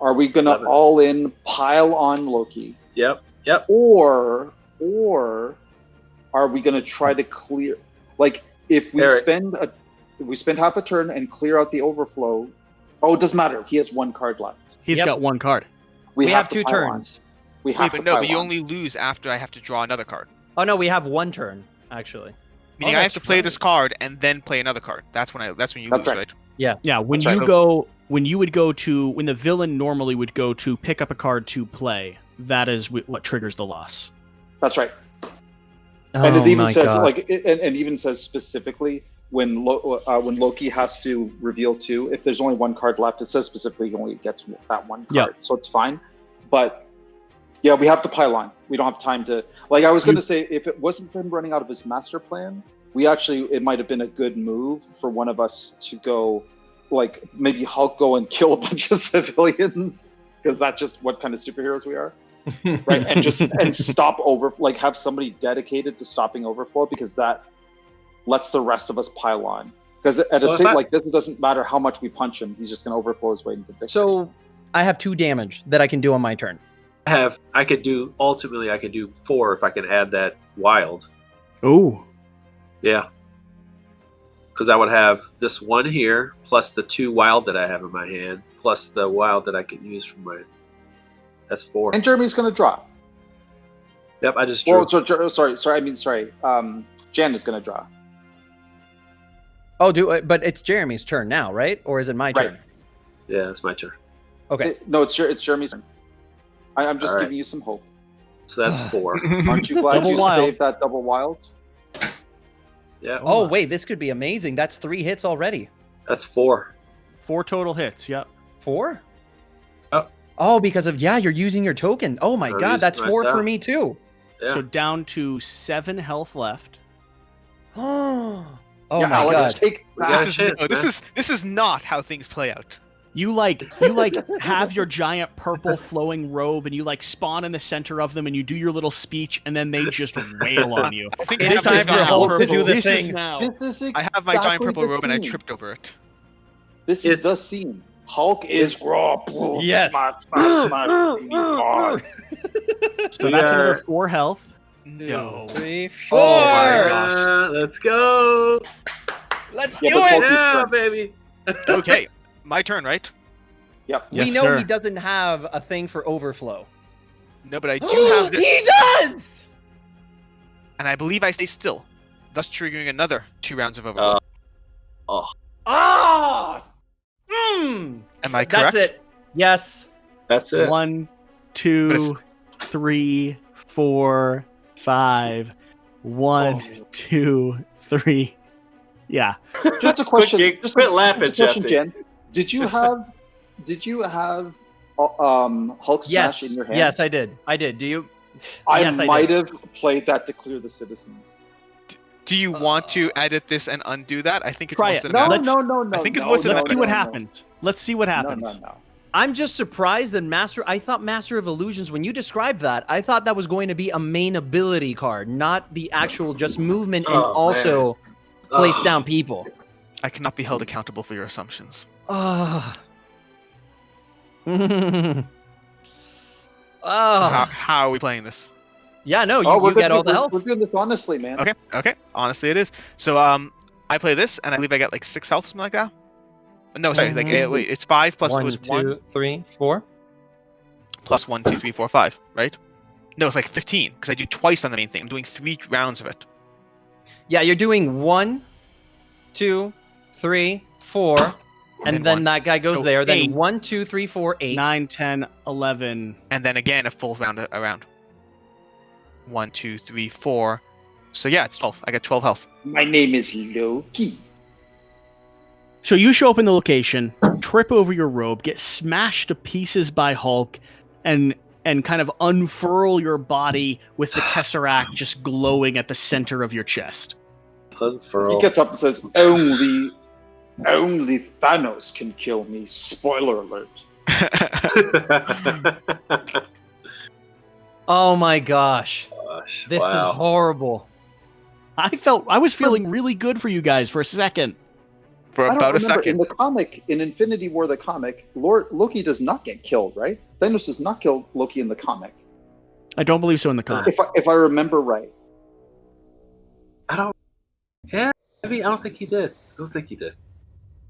S2: Are we going to all in pile on Loki?
S5: Yep.
S2: Or are we going to try to clear? Like if we spend half a turn and clear out the overflow. Oh, it doesn't matter. He has 1 card left.
S1: He's got 1 card.
S3: We have 2 turns.
S4: But you only lose after I have to draw another card.
S3: Oh no, we have 1 turn actually.
S4: Meaning I have to play this card and then play another card. That's when you lose, right?
S3: Yeah.
S1: Yeah. When the villain normally would go to pick up a card to play, that is what triggers the loss.
S2: That's right. And it even says and even says specifically when Loki has to reveal 2. If there's only 1 card left, it says specifically he only gets that 1 card, so it's fine. But yeah, we have to pile on. We don't have time to. Like I was going to say, if it wasn't for him running out of his master plan, it might have been a good move for one of us to go, maybe Hulk go and kill a bunch of civilians, because that's just what kind of superheroes we are. right? And stop have somebody dedicated to stopping overflow, because that lets the rest of us pile on. Because at a state like this, it doesn't matter how much we punch him; he's just going to overflow his way into victory.
S3: So I have 2 damage that I can do on my turn.
S5: I could do 4 if I can add that wild.
S1: Oh.
S5: Yeah. Because I would have this 1 here, plus the 2 wild that I have in my hand, plus the wild that I could use from my... That's 4.
S2: And Jeremy's going to draw.
S5: Yep, I just drew.
S2: Well, sorry. Jan is going to draw.
S3: Oh, but it's Jeremy's turn now, right? Or is it my turn?
S5: Yeah, it's my turn.
S3: Okay.
S2: No, it's Jeremy's turn. I'm just giving you some hope.
S5: So that's 4.
S2: Aren't you glad you saved that double wild?
S5: Yeah.
S3: Oh, wait, this could be amazing. That's 3 hits already.
S5: That's 4.
S1: 4 total hits, yep.
S3: 4?
S5: Oh,
S3: because of, you're using your token. Oh my god, that's 4 for me too.
S5: Yeah.
S1: So down to 7 health left.
S3: Oh
S2: yeah,
S3: my
S2: Alex,
S3: god.
S2: take
S4: This is not how things play out.
S1: You have your giant purple flowing robe, and you spawn in the center of them, and you do your little speech, and then they just wail on you.
S4: I think
S3: It's time for Hulk to do the
S1: This is
S3: thing.
S1: now.
S4: I have my giant purple robe and I tripped over it.
S2: This is the scene. Hulk is raw.
S3: Yes.
S2: Smash.
S1: So that's another 4 health.
S4: No.
S3: 3, 4.
S4: Oh my gosh.
S5: Let's go.
S3: Let's
S2: Yeah,
S3: do
S2: but
S3: it.
S2: Hulk is
S5: Yeah,
S2: turn.
S5: baby.
S4: Okay, my turn, right?
S2: Yep.
S1: Yes,
S3: we know
S1: sir.
S3: he doesn't have a thing for overflow.
S4: No, but I do have this.
S3: He does!
S4: And I believe I stay still, thus triggering another 2 rounds of overflow.
S3: Ah!
S4: Am I correct?
S3: That's it. Yes.
S5: That's it.
S1: 1, 2, 3, 4, 5. 1, 2, 3. Yeah.
S2: Just a question.
S5: Quit laughing,
S2: just a question,
S5: Jesse.
S2: Jen. Did you have Hulk Smash in your hand?
S3: Yes, I did. Do you?
S2: I
S3: Yes, I
S2: might
S3: did.
S2: have played that to clear the citizens.
S4: Do you want to edit this and undo that? I think it's
S1: Try
S4: most
S1: it.
S2: No,
S4: cinematic.
S2: no.
S4: I think it's
S2: no,
S4: what's
S2: no,
S1: Let's see what
S2: no.
S1: happens. Let's see what happens.
S2: No.
S3: I'm just surprised that I thought Master of Illusions, when you described that, I thought that was going to be a main ability card, not the actual just movement and also place down people.
S4: I cannot be held accountable for your assumptions.
S3: Ah.
S4: So how are we playing this?
S3: Yeah, no,
S2: Oh,
S3: you get all the health.
S2: We're doing this honestly, man.
S4: Okay. Honestly, it is. So I play this, and I believe I get like 6 health, something like that. No, sorry, wait, it's 5 plus
S3: 1,
S4: it was
S3: 2,
S4: 1
S3: 3, 4.
S4: plus 1, 2, 3, 4, 5, right? No, it's like 15 because I do twice on the main thing. I'm doing 3 rounds of it.
S3: Yeah, you're doing 1, 2, 3, 4, and then
S4: 1.
S3: that guy goes
S1: So
S3: there.
S1: 8.
S3: Then 1, 2, 3, 4, 8.
S1: 9, 10, 11.
S4: And then again a full round around. 1, 2, 3, 4. So yeah, it's 12. I got 12 health.
S2: My name is Loki.
S1: So you show up in the location, trip over your robe, get smashed to pieces by Hulk, and kind of unfurl your body with the Tesseract just glowing at the center of your chest.
S5: Unfurl.
S2: He gets up and says, "Only Thanos can kill me." Spoiler alert.
S3: Oh my gosh. This is horrible.
S1: I was feeling really good for you guys for a second.
S4: For
S2: I don't
S4: about a
S2: remember.
S4: second.
S2: In the comic, in Infinity War, the comic, Loki does not get killed, right? Thanos does not kill Loki in the comic.
S1: I don't believe so in the comic.
S2: If I remember right.
S5: Yeah, maybe. I don't think he did.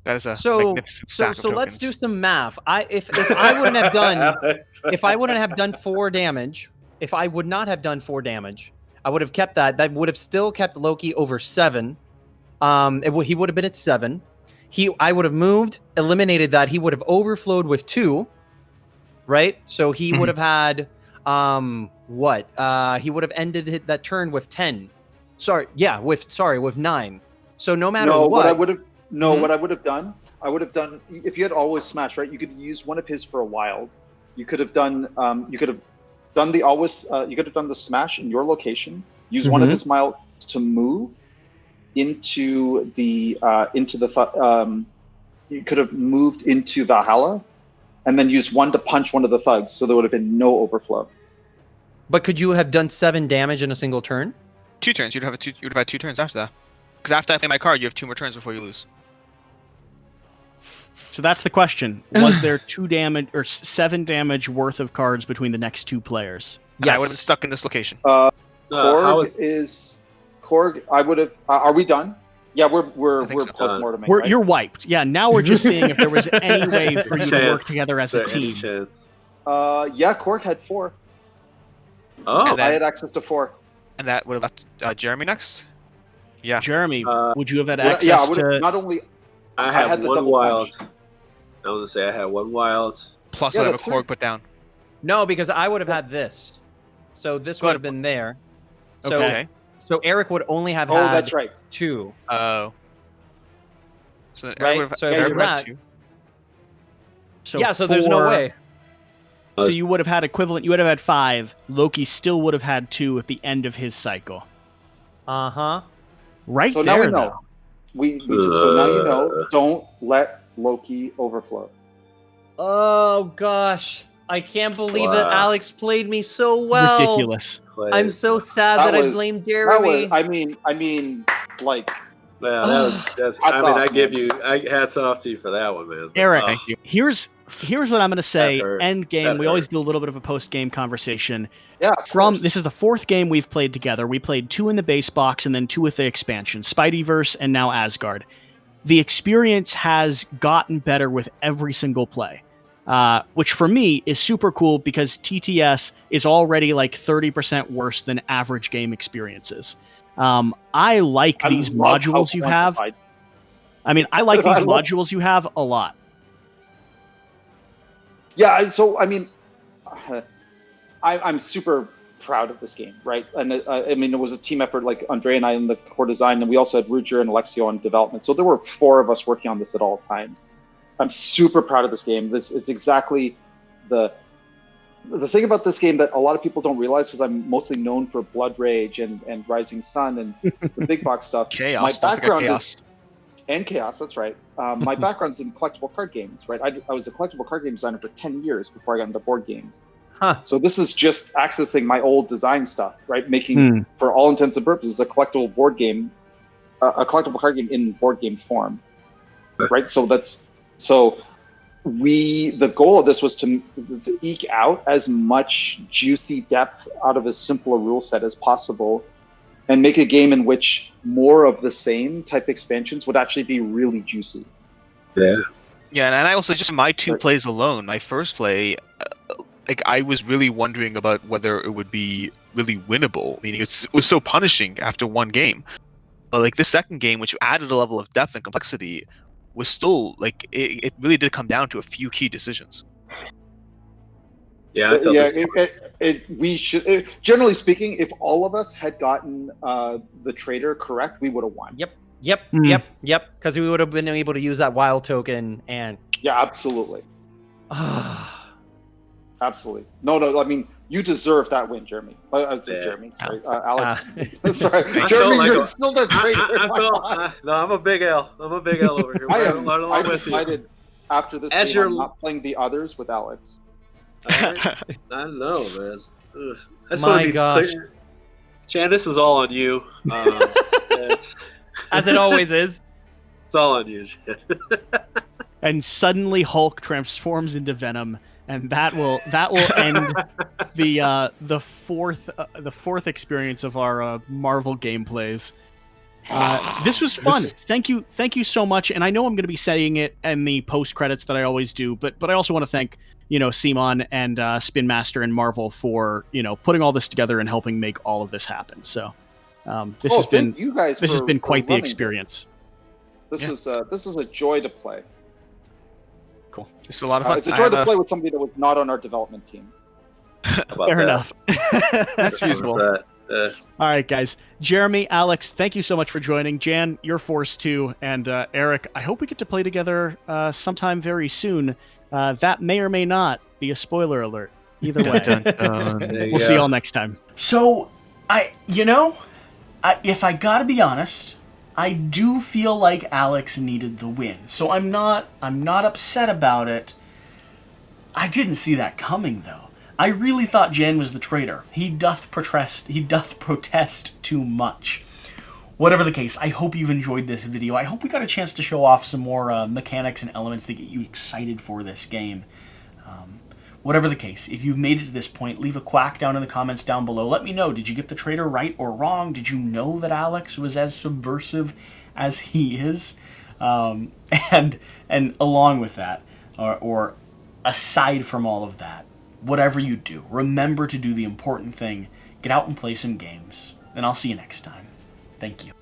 S4: That is a
S3: So
S4: magnificent stack of
S3: so let's do
S4: tokens.
S3: some math. If I wouldn't have done 4 damage, if I would not have done 4 damage, I would have kept that. That would have still kept Loki over 7. He would have been at 7. I would have moved, eliminated that. He would have overflowed with 2, right? So he would have had he would have ended that turn with 10. With 9. So no matter what.
S2: What I would have done, if you had always smash, right? You could use one of his for a wild. You could have done the smash in your location. Use one of his miles to move into the you could have moved into Valhalla, and then use one to punch one of the thugs, so there would have been no overflow.
S3: But could you have done 7 damage in a single turn?
S4: 2 turns. You'd have had 2 turns after that. Because after I play my card, you have 2 more turns before you lose.
S1: So that's the question. Was there 2 damage or 7 damage worth of cards between the next 2 players?
S4: And I would have been stuck in this location.
S2: Korg. I would have. Are we done? Yeah, we're
S4: so.
S2: post-morteming, right?
S1: You're wiped. Yeah, now we're just seeing if there was any way for you to work together as a team.
S2: Yeah, Korg had 4.
S5: Oh,
S2: I had access to 4.
S4: And that would have left Jeremy next? Yeah.
S1: Jeremy, would you have had access to...
S2: Not only...
S5: I had 1 wild. I was going to say I had 1 wild.
S4: Plus whatever Korg put down.
S3: No, because I would have had this. So this would have been there. So,
S4: okay.
S3: So Eric would only have had
S2: that's right.
S3: 2.
S4: Oh. So then
S3: Right?
S4: Eric would
S3: So
S4: have
S3: there's
S4: had
S3: that.
S4: 2.
S3: So there's no way.
S1: So you would have had equivalent. You would have had 5. Loki still would have had 2 at the end of his cycle.
S3: Uh-huh.
S1: Right
S2: so
S1: there,
S2: now we know. So now you know. Don't let Loki overflow.
S3: Oh, gosh. I can't believe that Alex played me so well.
S1: Ridiculous.
S3: I'm so sad that I blamed Jeremy.
S2: I mean, like...
S5: Yeah, I give you hats off to you for that one, man.
S1: Eric,
S4: thank you.
S1: Here's what I'm going to say. End game. We always do a little bit of a post game conversation.
S2: Yeah.
S1: This is the 4th game we've played together. We played 2 in the base box and then 2 with the expansion, Spideyverse and now Asgard. The experience has gotten better with every single play, which for me is super cool because TTS is already like 30% worse than average game experiences. I like these modules you have. I mean, I like these modules you have a lot.
S2: Yeah, so I mean, I'm super proud of this game, right? And I mean, it was a team effort, like Andre and I in the core design, and we also had Ruger and Alexio on development. So there were 4 of us working on this at all times. I'm super proud of this game. It's exactly the thing about this game that a lot of people don't realize, because I'm mostly known for Blood Rage and Rising Sun and the big box stuff.
S4: Chaos.
S2: My background is Chaos. That's right. My background's in collectible card games, right? I was a collectible card game designer for 10 years before I got into board games.
S3: Huh.
S2: So this is just accessing my old design stuff, right? Making, for all intents and purposes, a collectible board game, a collectible card game in board game form, right? So the goal of this was to eke out as much juicy depth out of as simple a rule set as possible and make a game in which more of the same type expansions would actually be really juicy.
S4: Yeah, and I also, just my 2 plays alone, my first play, I was really wondering about whether it would be really winnable. Meaning it was so punishing after 1 game. But the second game, which added a level of depth and complexity, was still it really did come down to a few key decisions.
S5: Yeah,
S2: we should. Generally speaking, if all of us had gotten the Traitor correct, we would have won.
S3: Yep. Because we would have been able to use that wild token and.
S2: Yeah, absolutely. Absolutely. No. I mean, you deserve that win, Jeremy. Jeremy. Sorry, Alex. Sorry, Jeremy. You're still the Traitor.
S5: No, I'm a big L. I'm a big L over here.
S2: I decided after this game, I'm not playing the others with Alex.
S5: I don't know, man. Ugh.
S3: My gosh.
S5: Clear. Chan, this was all on you.
S3: As it always is.
S5: It's all on you, Chan.
S1: And suddenly Hulk transforms into Venom. And that will end the fourth experience of our Marvel gameplays. This was fun. Thank you so much. And I know I'm going to be saying it in the post credits that I always do, but I also want to thank Simon and Spin Master and Marvel for putting all this together and helping make all of this happen. So this has been quite the experience.
S2: This was a joy to play.
S1: Cool.
S4: It's a lot of fun.
S2: It's a joy to play with somebody that was not on our development team.
S1: Fair enough.
S4: That's feasible.
S1: All right, guys. Jeremy, Alex, thank you so much for joining. Jan, you're forced to. And Eric, I hope we get to play together sometime very soon. That may or may not be a spoiler alert. Either way. We'll see you all next time.
S6: So, if I gotta be honest, I do feel like Alex needed the win. So I'm not upset about it. I didn't see that coming, though.
S1: I really thought Jan was the traitor. He doth protest too much. Whatever the case, I hope you've enjoyed this video. I hope we got a chance to show off some more mechanics and elements that get you excited for this game. Whatever the case, if you've made it to this point, leave a quack down in the comments down below. Let me know, did you get the traitor right or wrong? Did you know that Alex was as subversive as he is? And along with that, or aside from all of that, whatever you do, remember to do the important thing. Get out and play some games. And I'll see you next time. Thank you.